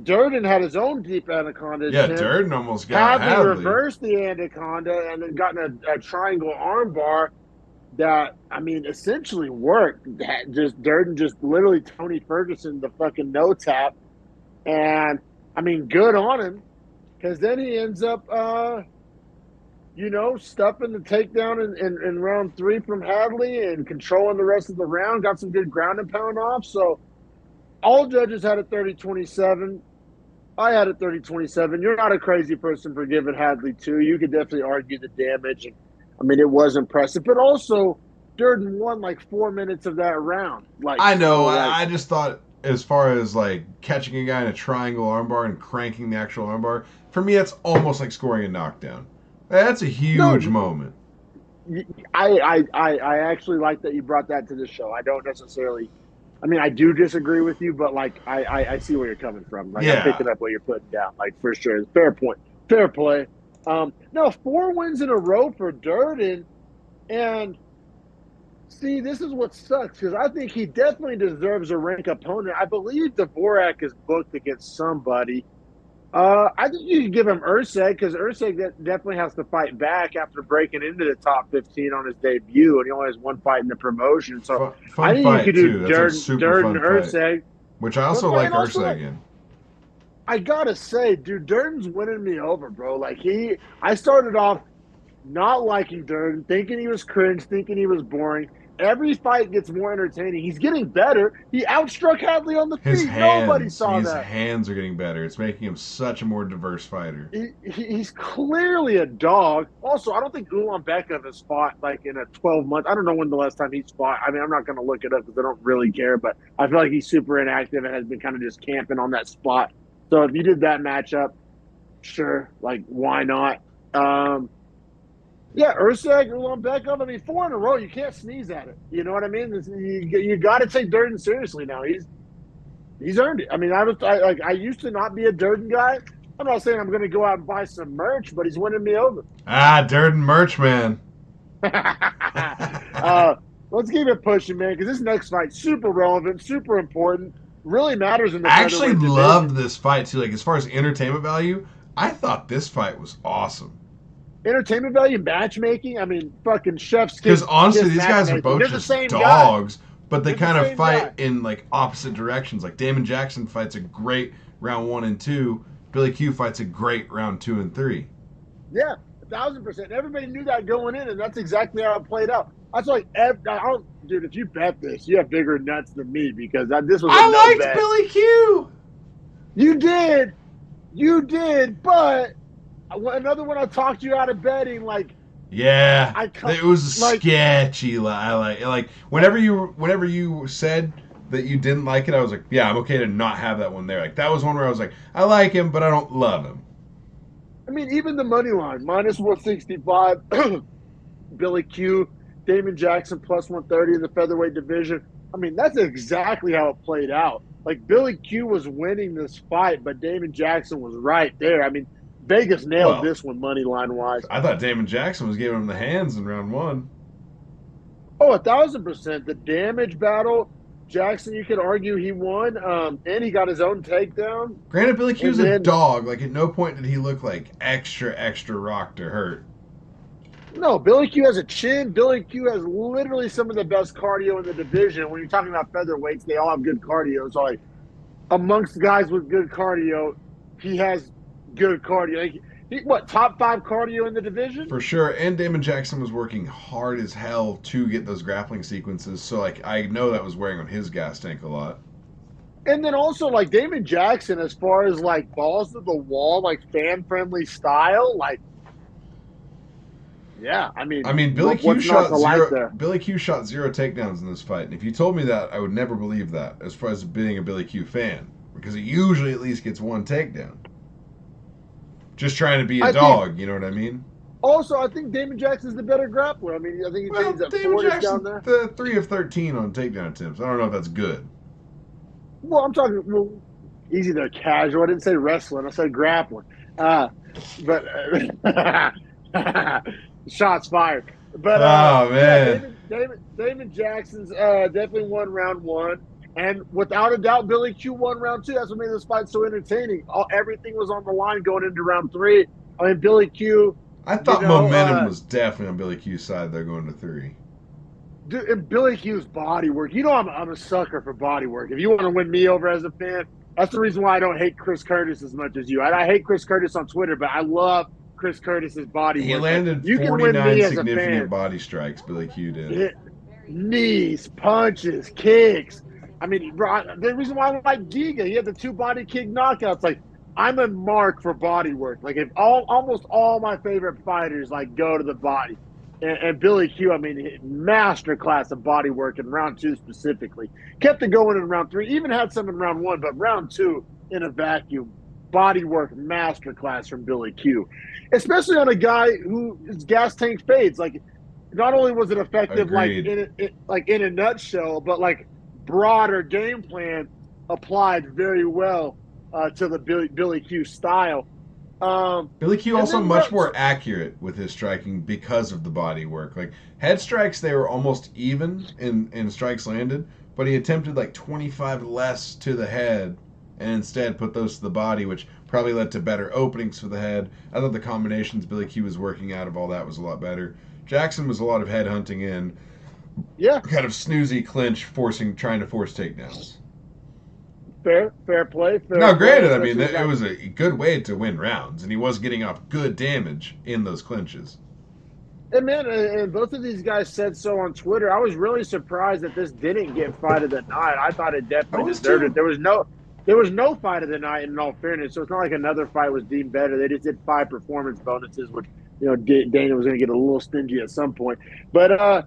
Durden had his own deep anaconda Yeah, attempt. Durden almost got Hadley Hadley. reversed the anaconda and then got in a triangle armbar that I mean essentially worked. Just Durden just literally Tony Ferguson the fucking no tap, and I mean good on him because then he ends up stuffing the takedown in round three from Hadley and controlling the rest of the round. Got some good ground and pound off. So all judges had a 30-27. I had a 30-27. You're not a crazy person for giving Hadley two. You could definitely argue the damage. And I mean, it was impressive, but also Durden won like 4 minutes of that round. Like, I know. so like, I just thought as far as like catching a guy in a triangle armbar and cranking the actual armbar, for me, it's almost like scoring a knockdown. That's a huge no, moment. I actually like that you brought that to the show. I don't necessarily, I mean, I do disagree with you, but like, I see where you're coming from. Like, I'm Yeah. picking up what you're putting down. Like, for sure. Fair point. Fair play. No, 4 wins in a row for Durden. And see, this is what sucks because I think he definitely deserves a rank opponent. I believe Dvorak is booked against somebody. I think you could give him Urseg because Urseg definitely has to fight back after breaking into the top 15 on his debut, and he only has one fight in the promotion. So I Fun think you fight could do too. That's a Durden super fun fight, Urseg. which I Fun also fight, like and also like Ursag in. I gotta say, dude, Durden's winning me over, bro. I started off not liking Durden, thinking he was cringe, thinking he was boring. Every fight gets more entertaining. He's getting better. He outstruck Hadley on the feet. Nobody saw His that. hands are getting better. It's making him such a more diverse fighter. He's clearly a dog. Also, I don't think Ulanbekov has fought like in a 12 month. I don't know when the last time he's fought. I mean, I'm not going to look it up because I don't really care, but I feel like he's super inactive and has been kind of just camping on that spot. So if you did that matchup, sure, like why not? Um, yeah, Ursag, Ulanbekov. I mean, four in a row, you can't sneeze at it. You know what I mean? You got to take Durden seriously now. He's earned it. I mean, I used to not be a Durden guy. I'm not saying I'm going to go out and buy some merch, but he's winning me over. Durden merch man. Let's keep it pushing, man, because this next fight super relevant, super important, really matters in the I actually featherweight loved division. this fight too. Like as far as entertainment value, I thought this fight was awesome. Entertainment value, matchmaking. I mean, fucking chef's Because honestly, kiss these guys are matchmaking. both They're the just same guy. dogs, but they They're the kind of same guy. fight in like opposite directions. Like Damon Jackson fights a great round 1 and 2. Billy Q fights a great round 2 and 3. Yeah, 1,000%. Everybody knew that going in, and that's exactly how it played out. That's like, dude, if you bet this, you have bigger nuts than me because this was a no I liked bet. Billy Q. You did, but another one I talked you out of betting. Like Yeah, I it was like sketchy. I like whenever you said that you didn't like it, I was like, yeah, I'm okay to not have that one there. Like that was one where I was like, I like him, but I don't love him. I mean, even the money line minus 165, Billy Q, Damon Jackson plus 130 in the featherweight division. I mean, that's exactly how it played out. Like Billy Q was winning this fight, but Damon Jackson was right there. I mean, Vegas nailed Well, this one money line wise. I thought Damon Jackson was giving him the hands in round 1. Oh, 1,000%. The damage battle, Jackson, you could argue he won, and he got his own takedown. Granted, Billy Q's And a then dog. Like at no point did he look like extra rock to hurt. no, Billy Q has a chin. Billy Q has literally some of the best cardio in the division. When you're talking about featherweights, they all have good cardio. So like amongst guys with good cardio, he has good cardio. Like, what top 5 cardio in the division? For sure, and Damon Jackson was working hard as hell to get those grappling sequences. So like I know that was wearing on his gas tank a lot. And then also like Damon Jackson, as far as like balls to the wall, like fan friendly style, like yeah, I mean, Billy Q what's not shot to like zero. there? Billy Q shot 0 takedowns in this fight, and if you told me that, I would never believe that. As far as being a Billy Q fan, because he usually at least gets 1 takedown. Just trying to be a I think dog, you know what I mean? also I think Damon Jackson's the better grappler. I mean, I think he Well, trains at Damon Fortis down Jackson, there. the 3 of 13 on takedown attempts. I don't know if that's good. Well, I'm talking easy there, casual. I didn't say wrestling. I said grappling. But shots fired. But Oh yeah, man, David Jackson's definitely won round 1, and without a doubt, Billy Q won round 2. That's what made this fight so entertaining. Everything was on the line going into round 3. I mean, Billy Q, I you thought know, momentum was definitely on Billy Q's side there going to 3. and Billy Q's body work. You know, I'm a sucker for body work. If you want to win me over as a fan, that's the reason why I don't hate Chris Curtis as much as you. I hate Chris Curtis on Twitter, but I love Chris Curtis's body He work. Like, landed you can win 49 me as a significant fan. body strikes. Billy Q did. Hit knees, punches, kicks. I mean, bro, the reason why I like Giga, he had the 2 body kick knockouts. Like, I'm a mark for body work. Like, if almost all my favorite fighters like go to the body, and Billy Q, I mean, master class of body work in round 2 specifically. Kept it going in round 3, even had some in round 1, but round 2 in a vacuum, body work master class from Billy Q, especially on a guy who his gas tank fades. Like, not only was it effective, Agreed. like in a nutshell, but like broader game plan applied very well to the Billy Q style. Billy Q And also then much more accurate with his striking because of the body work. Like head strikes, they were almost even in strikes landed, but he attempted like 25 less to the head and instead put those to the body, which probably led to better openings for the head. I thought the combinations Billy Q was working out of all that was a lot better. Jackson was a lot of head hunting in, Yeah, kind of snoozy clinch, trying to force takedowns. fair play. Now, granted, I mean, Especially it was a good way to win rounds, and he was getting off good damage in those clinches. And man, and both of these guys said so on Twitter. I was really surprised that this didn't get fight of the night. I thought it I definitely was deserved too. it. There was no fight of the night in all fairness. So it's not like another fight was deemed better. They just did 5 performance bonuses, which Dana was going to get a little stingy at some point. But I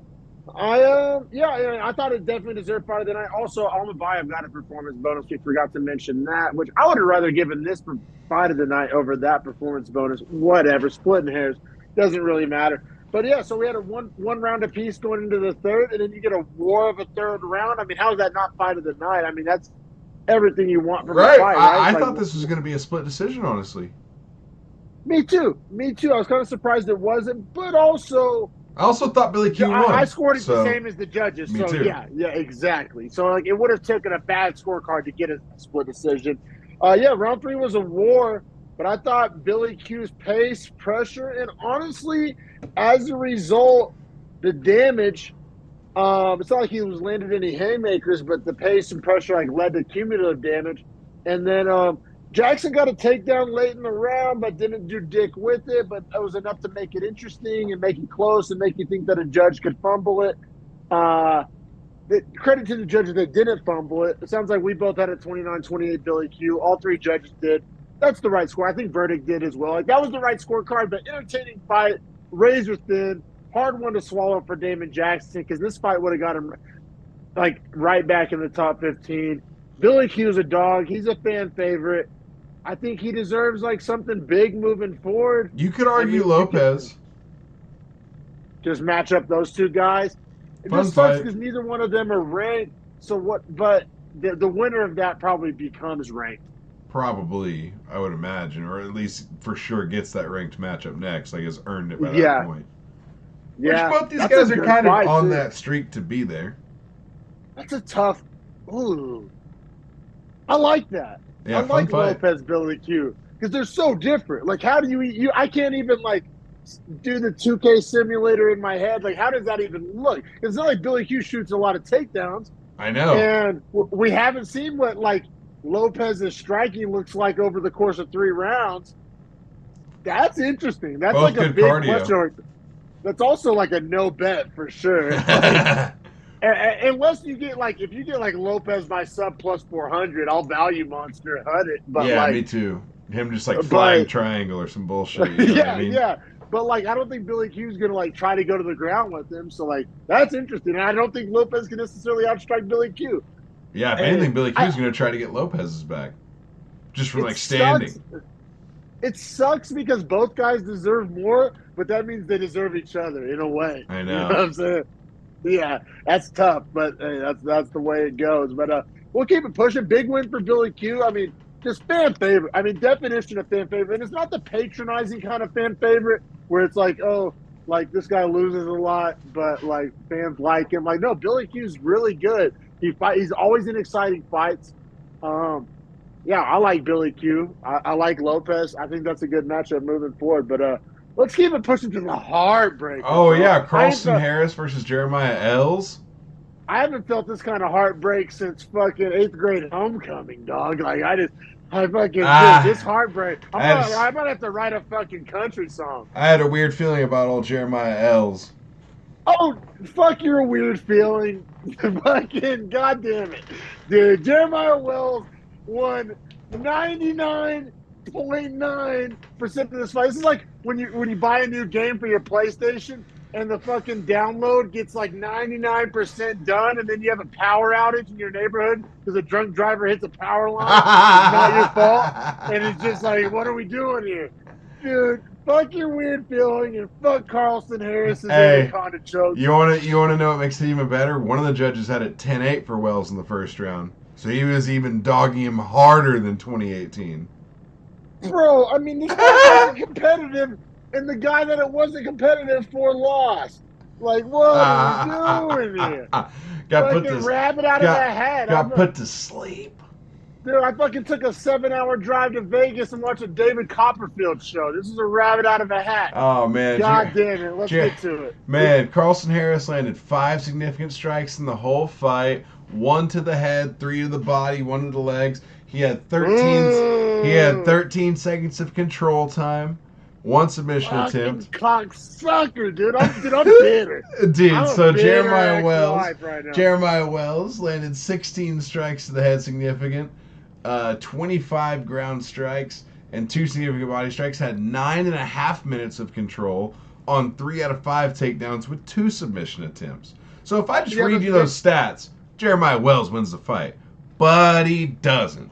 thought it definitely deserved fight of the night. Also, Almabayev got a performance bonus. We forgot to mention that, which I would have rather given this fight of the night over that performance bonus. Whatever, splitting hairs doesn't really matter. But yeah, so we had a one round apiece going into the third, and then you get a war of a third round. I mean, how is that not fight of the night? I mean, that's everything you want from a Right. fight, right? I Like, thought this was going to be a split decision, honestly. me too. Me too. I was kind of surprised it wasn't, but also I also thought Billy Q I won. scored it the So, same as the judges. me So too. yeah, exactly. So like it would have taken a bad scorecard to get a split decision. Round 3 was a war, but I thought Billy Q's pace, pressure, and honestly, as a result, the damage. It's not like he was landed any haymakers, but the pace and pressure like led to cumulative damage. And then Jackson got a takedown late in the round, but didn't do dick with it. But it was enough to make it interesting and make it close and make you think that a judge could fumble it. Credit to the judges that didn't fumble it. It sounds like we both had a 29-28 Billy Q. All 3 judges did. That's the right score. I think verdict did as well. Like that was the right scorecard, but entertaining fight, razor thin, hard one to swallow for Damon Jackson because this fight would have got him like right back in the top 15. Billy Q's a dog. He's a fan favorite. I think he deserves like something big moving forward. You could argue Lopez. Just match up those 2 guys. It Fun just sucks fight. because neither one of them are ranked. So what? But the winner of that probably becomes ranked. Probably, I would imagine, or at least for sure gets that ranked matchup next. Like, has earned it by that Yeah, point. yeah. Which both these That's guys a are good kind of fight, on too. that streak to be there. That's a tough. Ooh, I like that. Yeah, I fun like fight. Lopez, Billy Q because they're so different. Like, how do you? I can't even like do the 2K simulator in my head. Like, how does that even look? It's not like Billy Q shoots a lot of takedowns, I know. and we haven't seen what like Lopez's striking looks like over the course of 3 rounds. That's interesting. That's Both like a good big cardio. question. That's also like a no bet for sure. Like, unless you get like if you get like Lopez by sub plus 400, I'll value monster HUD it. But yeah, like, me too. Him just like flying triangle or some bullshit. You know yeah, what I mean? yeah. But like, I don't think Billy Q's gonna like try to go to the ground with him. So like, that's interesting. And I don't think Lopez can necessarily outstrike Billy Q. Yeah, if And anything, Billy Q's going to try to get Lopez's back. Just from like standing. It sucks because both guys deserve more, but that means they deserve each other in a way. I You know. know what I'm saying? Yeah, that's tough, but hey, that's the way it goes. But we'll keep it pushing. Big win for Billy Q. I mean, just fan favorite. I mean, definition of fan favorite. And it's not the patronizing kind of fan favorite where it's like, oh, like this guy loses a lot, but like fans like him. Like, no, Billy Q's really good. He's always in exciting fights. Yeah, I like Billy Q. I like Lopez. I think that's a good matchup moving forward. But let's keep it pushing to the heartbreak. Oh, yeah. Carlston Harris versus Jeremiah Els. I haven't felt this kind of heartbreak since fucking 8th grade homecoming, dog. Like, this heartbreak. I might have to write a fucking country song. I had a weird feeling about old Jeremiah Els. Oh, fuck your weird feeling. Fucking goddamn it. Dude, Jeremiah Wells won 99.9% of this fight. This is like when you buy a new game for your PlayStation and the fucking download gets like 99% done, and then you have a power outage in your neighborhood because a drunk driver hits a power line. It's not your fault. And it's just like, what are we doing here? Dude, fuck your weird feeling and fuck Carlston Harris's anaconda choke. You wanna know what makes it even better? One of the judges had it 10-8 for Wells in the first round. So he was even dogging him harder than 2018. Bro, I mean, this wasn't competitive, and the guy that it wasn't competitive for lost. Like, what are we doing here? Got put to rabbit out of the hat. Got put to sleep. Dude, I fucking took a 7-hour drive to Vegas and watched a David Copperfield show. This is a rabbit out of a hat. Oh man, God damn it. Let's get to it. Man, Carlson Harris landed 5 significant strikes in the whole fight. One to the head, 3 to the body, 1 to the legs. He had 13. He had 13 seconds of control time. 1 submission Fucking attempt. cocksucker, dude. I'm bitter. Dude, I'm so a bitter ex-wife Jeremiah Wells landed 16 strikes to the head, significant. 25 ground strikes and 2 significant body strikes. Had 9.5 minutes of control on 3 out of 5 takedowns with 2 submission attempts. So if I just read you those stats, Jeremiah Wells wins the fight, but he doesn't.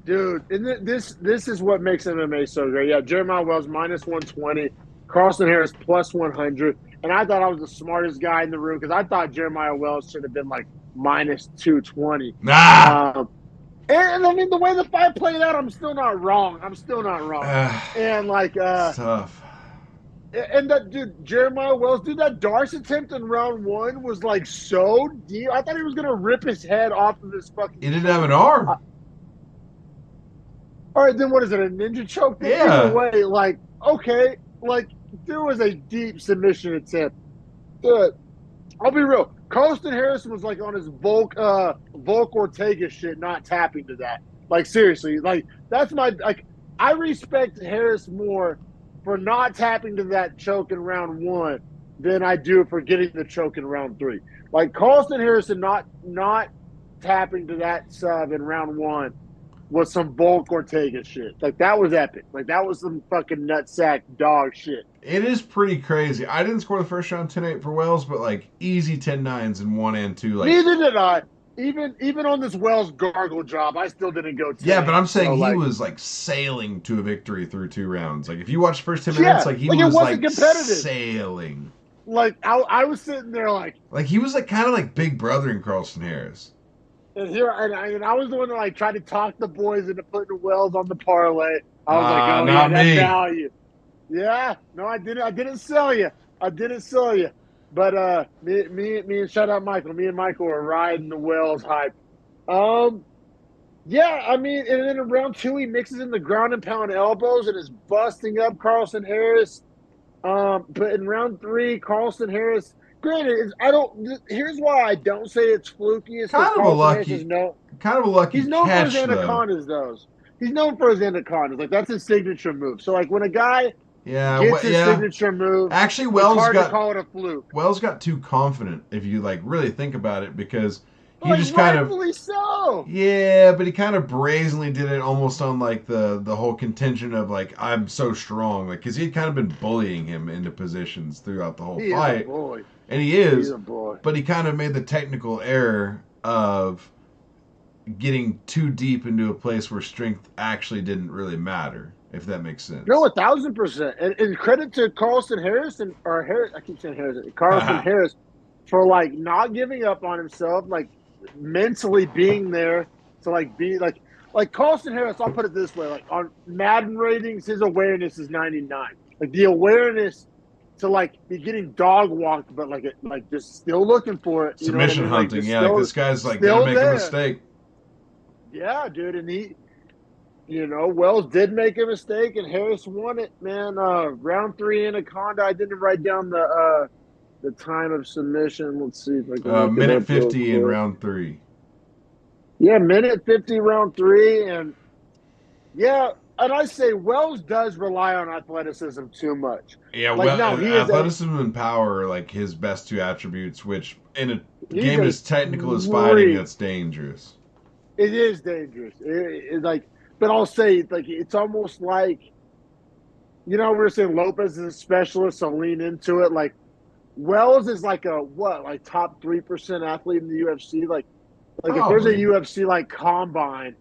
Dude, and this is what makes MMA so great. Yeah, Jeremiah Wells minus 120, Carlson Harris plus 100. And I thought I was the smartest guy in the room because I thought Jeremiah Wells should have been like minus 220. Nah. And I mean, the way the fight played out, I'm still not wrong. And like, it's tough. And that dude, Jeremiah Wells, dude, that Darce attempt in round 1 was like so deep. I thought he was gonna rip his head off of his fucking. He didn't have an arm. All right, then what is it? A ninja choke? Yeah. Either way, like, okay, like there was a deep submission attempt. Dude, I'll be real. Carlson Harrison was like on his Volk Ortega shit, not tapping to that. Like seriously, like that's my like. I respect Harris more for not tapping to that choke in round 1 than I do for getting the choke in round 3. Like Carlson Harrison not tapping to that sub in round 1 was some Volk Ortega shit. Like that was epic. Like that was some fucking nutsack dog shit. It is pretty crazy. I didn't score the first round 10-8 for Wells, but like easy 10-9s in 1 and 2. Like neither did I. Even on this Wells gargle job, I still didn't go 10. Yeah, but I'm saying he was like sailing to a victory through 2 rounds. Like if you watch the first 10 minutes, like he was like sailing. Like I was sitting there like he was like kind of like big brother in Carlson Harris. And I was the one that like tried to talk the boys into putting Wells on the parlay. I was like, oh yeah, that's value. Yeah, no, I didn't sell you. But me and shout out Michael. Me and Michael were riding the Wells hype. Yeah, I mean, and then in round 2 he mixes in the ground and pound elbows and is busting up Carlson Harris. But in round 3, Carlson Harris. Granted, here's why I don't say it's fluky. It's kind of a lucky. He's known for his anacondas, though. He's known for his anacondas. Like that's his signature move. So like when a guy gets his signature move, actually, it's hard to call it a fluke. Wells got too confident if you like really think about it because he like, just kind of so. Yeah, but he kind of brazenly did it almost on like the whole contention of like I'm so strong, like because he'd kind of been bullying him into positions throughout the whole fight. Is a boy. And he is, He's a boy. But he kind of made the technical error of getting too deep into a place where strength actually didn't really matter, if that makes sense. No, 1,000%. And credit to Carlson Harris I keep saying Harrison. Carlson Harris for like not giving up on himself, like mentally being there to like be like Carlson Harris. I'll put it this way: like on Madden ratings, his awareness is 99. Like the awareness to like be getting dog walked, but like just still looking for it. Submission hunting, yeah. Like this guy's like gonna make a mistake. Yeah, dude, and he, Wells did make a mistake, and Harris won it, man. Round 3 Anaconda. I didn't write down the time of submission. Let's see if I can. Minute 50 in round 3. Yeah, minute 50 round 3, and yeah. And I say Wells does rely on athleticism too much. Yeah, athleticism and power are like his best 2 attributes, which in a game as technical as fighting, that's dangerous. It is dangerous. But I'll say like it's almost like, we're saying Lopez is a specialist, so lean into it. Like Wells is like top 3% athlete in the UFC. Like if there's a UFC like combine.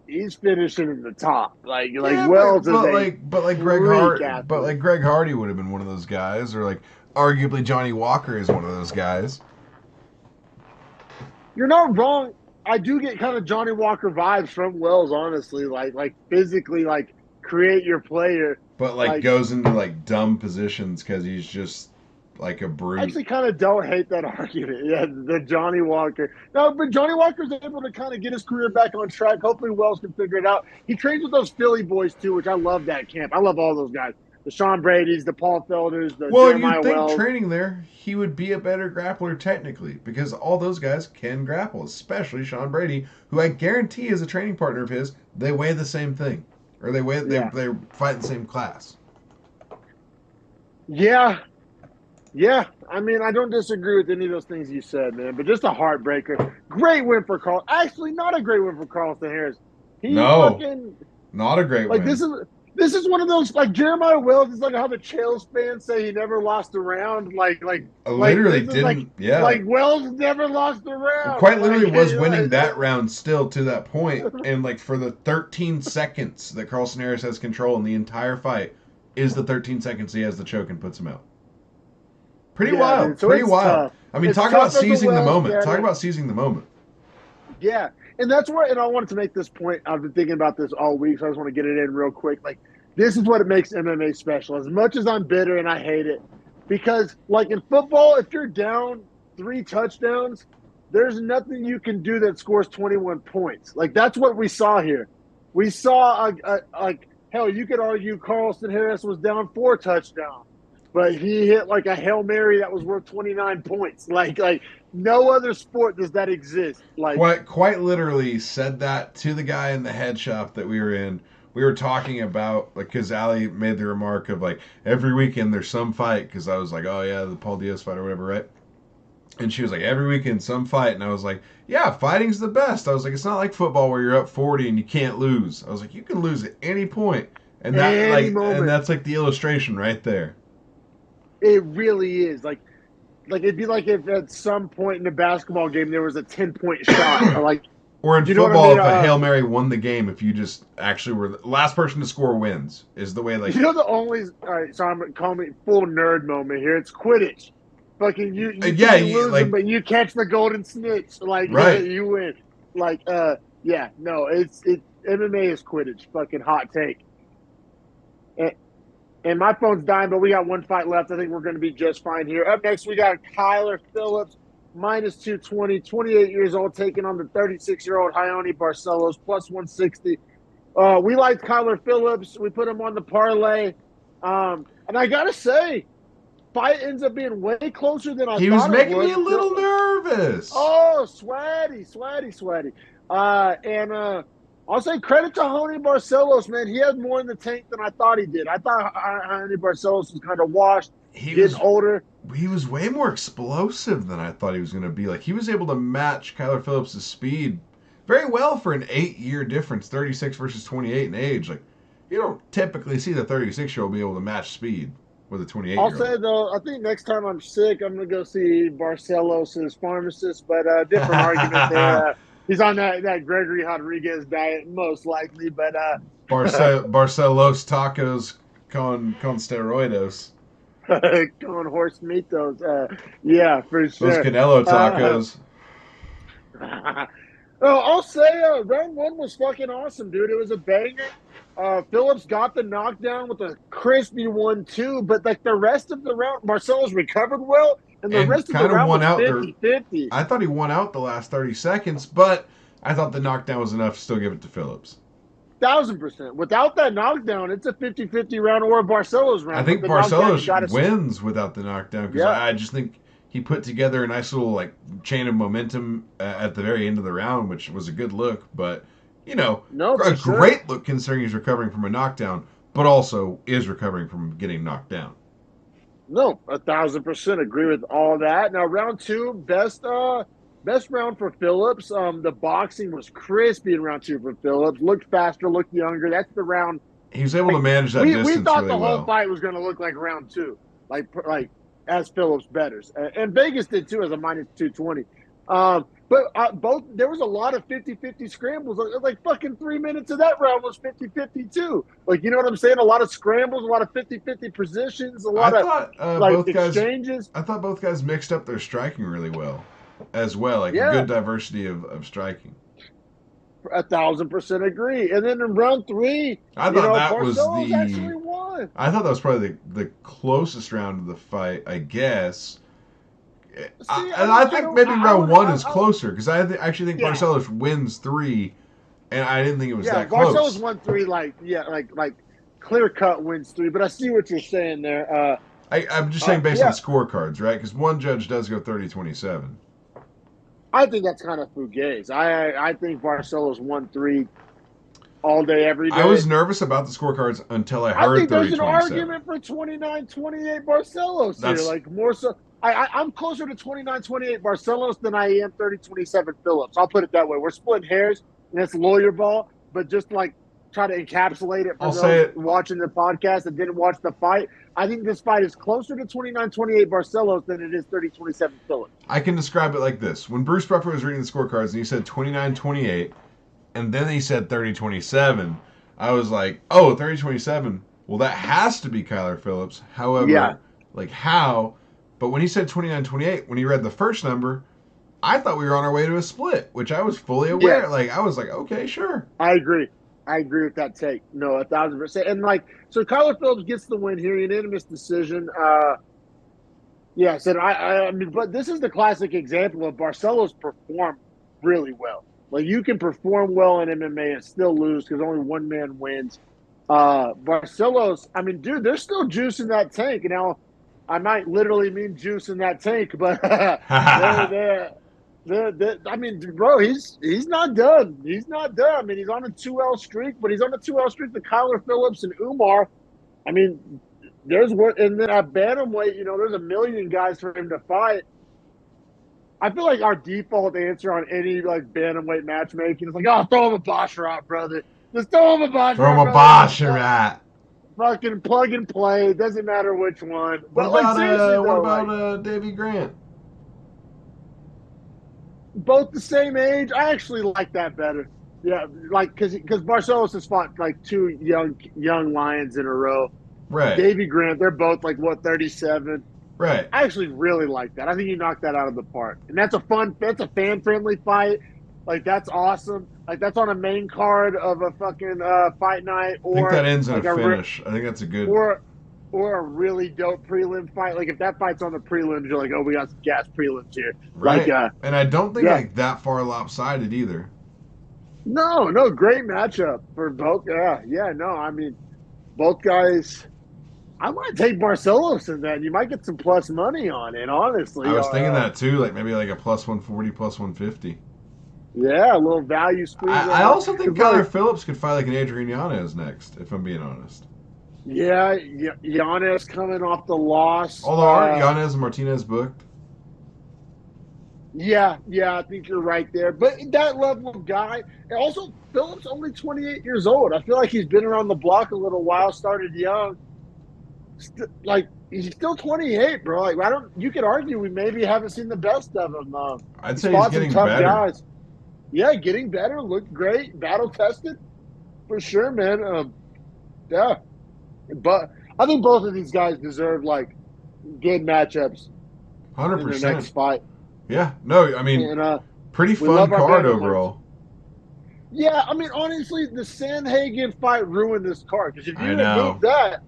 He's finishing in the top, Wells but Greg Hardy would have been one of those guys, or like arguably Johnny Walker is one of those guys. You're not wrong. I do get kind of Johnny Walker vibes from Wells, honestly. Like physically, like create your player, but like goes into like dumb positions because he's just like a I brute. actually kind of don't hate that argument. Yeah, the Johnny Walker. No, but Johnny Walker's able to kind of get his career back on track. Hopefully, Wells can figure it out. He trains with those Philly boys too, which I love that camp. I love all those guys. The Sean Brady's, the Paul Felders, the Well, and you'd Jeremiah think Wells. training there, he would be a better grappler technically, because all those guys can grapple, especially Sean Brady, who I guarantee is a training partner of his. They weigh the same thing, or Yeah, they fight the same class. yeah, yeah. I mean, I don't disagree with any of those things you said, man. But just a heartbreaker. Great win for Carl. Actually, not a great win for Carlston Harris. He No, fucking not a great like win. this is one of those like Jeremiah Wells is like how the Chales fans say he never lost a round. I Like literally this is didn't. Yeah, like Wells never lost a round. quite literally was winning that Like round still to that point, and like for the 13 seconds that Carlson Harris has control in the entire fight is the 13 seconds he has the choke and puts him out. Pretty yeah, wild, dude. So pretty it's wild. tough. I mean, It's talk about tough as a seizing the Wells moment. Talk veteran. about seizing the moment. Yeah, and that's where, and I wanted to make this point. I've been thinking about this all week, so I just want to get it in real quick. Like, this is what it makes MMA special. As much as I'm bitter and I hate it, because like in football, if you're down 3 touchdowns, there's nothing you can do that scores 21 points. Like that's what we saw here. We saw like hell, you could argue Carlston Harris was down 4 touchdowns, but he hit like a Hail Mary that was worth 29 points. Like no other sport does that exist. Like Quite literally said that to the guy in the head shop that we were in. We were talking about like because Ali made the remark of like every weekend there's some fight because I was like, oh yeah, the Paul Diaz fight or whatever, right? And she was like, every weekend some fight, and I was like, yeah, fighting's the best. I was like, it's not like football where you're up 40 and you can't lose. I was like, you can lose at any point, any and moment. that's like the illustration right there. It really is. Like it'd be like if at some point in the basketball game there was a 10-point shot. Or like, Or in do you know what I football, mean? if a Hail Mary won the game, if you just actually were the last person to score wins, is the way like. You know the only all right, so I'm call me full nerd moment here. It's Quidditch. Fucking you could Yeah, be you, losing, like but you catch the golden snitch. Like right. you win. Like yeah, no, it MMA is Quidditch. Fucking hot take. And, and my phone's dying, but we got one fight left. I think we're going to be just fine here. Up next, we got Kyler Phillips, minus 220, 28 years old, taking on the 36-year-old Ione Barcelos, plus 160. We liked Kyler Phillips. We put him on the parlay. And I got to say, fight ends up being way closer than I He was thought it making me would. a little nervous. Oh, sweaty. And I'll say credit to Honey Barcelos, man. He has more in the tank than I thought he did. I thought Honey Barcelos was kind of washed, He getting was older. he was way more explosive than I thought he was going to be. Like he was able to match Kyler Phillips' speed very well for an 8-year difference, 36 versus 28 in age. Like you don't typically see the 36-year-old be able to match speed with a I'll 28-year-old. say though, I think next time I'm sick, I'm gonna go see Barcelos' pharmacist. But different argument there. He's on that Gregory Rodriguez diet, most likely. But Barcelos tacos con steroidos. going horse meat those. Yeah, for Those sure. Canelo Uh, tacos. Oh, I'll say round one was fucking awesome, dude. It was a banger. Phillips got the knockdown with a crispy one too, but like the rest of the round, Marcelo's recovered well, and the And rest of the kind of round won was out there. 50-50. I thought he won out the last 30 seconds, but I thought the knockdown was enough to still give it to Phillips. 1,000%. Without that knockdown, it's a 50-50 round or a Barcelo's I round. But think the knockdown, you Barcelos got to. wins without the knockdown because Yeah. I just think he put together a nice little like chain of momentum at the very end of the round, which was a good look. But you know, No, a for sure. great look considering he's recovering from a knockdown, but also is recovering from getting knocked down. No, 1,000% agree with all that. Now, round two, best round for Phillips. The boxing was crispy in round two for Phillips. Looked faster, looked younger. That's the round. He was able to Like manage that we distance thought really the whole well. fight was going to look like round two, like as Phillips betters, and Vegas did too as a minus 220. But both there was a lot of 50-50 scrambles. Like fucking 3 minutes of that round was 50-50 too. Like you know what I'm saying? A lot of scrambles, a lot of 50-50 positions, a I lot of thought like exchanges. I thought both guys mixed up their striking really well, as well, like a Yeah, good diversity of striking. 1,000% agree. And then in round three, I thought that was Barcelos the actually won. fine. I thought that was probably the closest round of the fight, I guess. See, And I think maybe round one is I closer because I actually think yeah, Barcelos wins 3, and I didn't think it was yeah. that Barcelona's close. won 3, like clear cut wins 3. But I see what you're saying there. I'm just saying based on Yeah, scorecards, right? Because one judge does go 30-27. I think that's kind of fugazi. I think Barcelona's won 3 all day, every I day. was nervous about the scorecards until I I heard think there's an 30-27. argument for 29-28 Barcelos here. That's Like more so, I'm closer to 29-28 Barcelos than I am 30-27 Phillips. I'll put it that way. We're splitting hairs, and it's lawyer ball. But just like try to encapsulate it for I'll say those it. watching the podcast and didn't watch the fight. I think this fight is closer to 29-28 Barcelos than it is 30-27 Phillips. I can describe it like this: when Bruce Buffer was reading the scorecards and he said 29-28, and then he said 30-27, I was like, oh, 30-27. Well, that has to be Kyler Phillips. Yeah, However, like how? But when he said 29-28, when he read the first number, I thought we were on our way to a split, which I was fully aware. yeah. Like I was like, okay, sure. I agree. I agree with that take. No, 1,000%. And like, so Kyler Phillips gets the win here, unanimous decision. Yes, and I mean, but this is the classic example of Barcelos perform really well. Like you can perform well in MMA and still lose because only one man wins. Barcelos, I mean, dude, there's still juice in that tank. Now, I might literally mean juice in that tank, but I mean, bro, he's not done. He's not done. I mean, he's on a 2L streak, but he's on a 2L streak to Kyler Phillips and Umar. I mean, there's what, and then at bantamweight, there's a million guys for him to fight. I feel like our default answer on any like bantamweight matchmaking is like, oh, throw him a Basharat, brother. Just throw him a Basharat, Throw him a brother. Basharat. Fucking plug and play. It doesn't matter which one. What But like about seriously, what though, about like, Davy Grant? both the same age. I actually like that better. Yeah, like because Barcelos has fought like 2 young lions in a row. Right, Davy Grant, they're both like what 37. right. I actually really like that. I think you knocked that out of the park, and that's a fan friendly fight. Like that's awesome. Like that's on a main card of a fucking fight night, I think or that ends in like a finish. I think that's a good. or a really dope prelim fight. Like if that fight's on the prelims, you're like, oh, we got some gas prelims here. Right. Like, And I don't think yeah, like that far lopsided either. no, great matchup for both. Yeah, no, I mean, both guys. I might take Barcelos in that. You might get some plus money on it, honestly. I was thinking that too, like maybe like a plus 140, plus 150. Yeah, a little value squeeze. I also think Like, Kyler Phillips could fight like an Adrian Yanez next, if I'm being honest. yeah, Giannis coming off the loss. Although aren't Yanez and Martinez booked? Yeah, I think you're right there. But that level of guy, and also Phillips only 28 years old. I feel like he's been around the block a little while, started young. Like he's still 28, bro. Like you could argue we maybe haven't seen the best of him. I'd say he's getting tough better. guys. Yeah, getting better, looked great, battle tested for sure, man. Yeah, but I think both of these guys deserve like good matchups in their 100%. next fight. Yeah, no, I mean, And pretty we fun love our card bantamweights. overall. Yeah, I mean, honestly, the Sandhagen fight ruined this card because if I you know. remove that,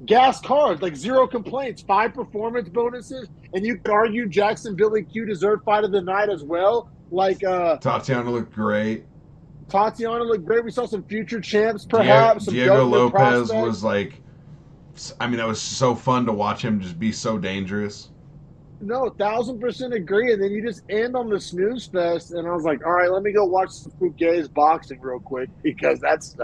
gas cards, like 0 complaints, 5 performance bonuses, and you could argue Jackson Billy Q deserved fight of the night as well. Like Tatiana looked great. Tatiana looked great. We saw some future champs, perhaps. Diego some Lopez prospects. was like, I mean, that was so fun to watch him just be so dangerous. No, 1,000% agree. And then you just end on the snooze fest, and I was like, all right, let me go watch some Fouquet's boxing real quick because that's.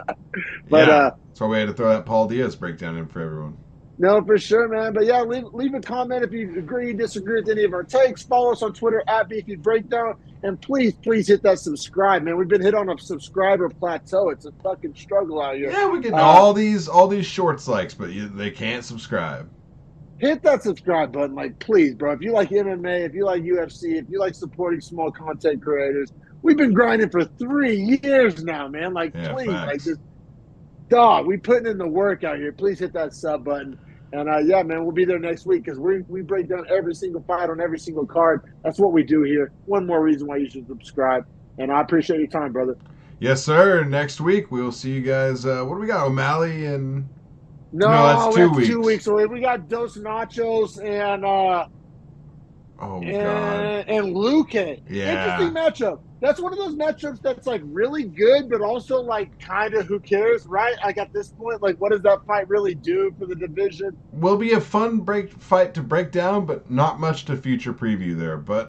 But yeah, that's why we had to throw that Paul Diaz breakdown in for everyone. no, for sure, man. But yeah, leave a comment if you agree, disagree with any of our takes. Follow us on Twitter at Beefy Breakdown, and please hit that subscribe, man. We've been hit on a subscriber plateau. It's a fucking struggle out here. Yeah, we're getting all these shorts likes, but they can't subscribe. Hit that subscribe button, like, please, bro. If you like MMA, if you like UFC, if you like supporting small content creators, we've been grinding for 3 years now, man. Like, Yeah, please, facts. like, just, dog, we putting in the work out here. Please hit that sub button. And, yeah, man, we'll be there next week because we break down every single fight on every single card. That's what we do here. One more reason why you should subscribe. And I appreciate your time, brother. Yes, sir. Next week, we will see you guys. What do we got? O'Malley and No, that's No, two that's 2 weeks weeks. away. We got Dos Nachos Oh God. and Luke. Yeah. Interesting matchup. That's one of those matchups that's like really good, but also like kind of who cares, right? Like at this point, like what does that fight really do for the division? Will be a fun break fight to break down, but not much to future preview there. But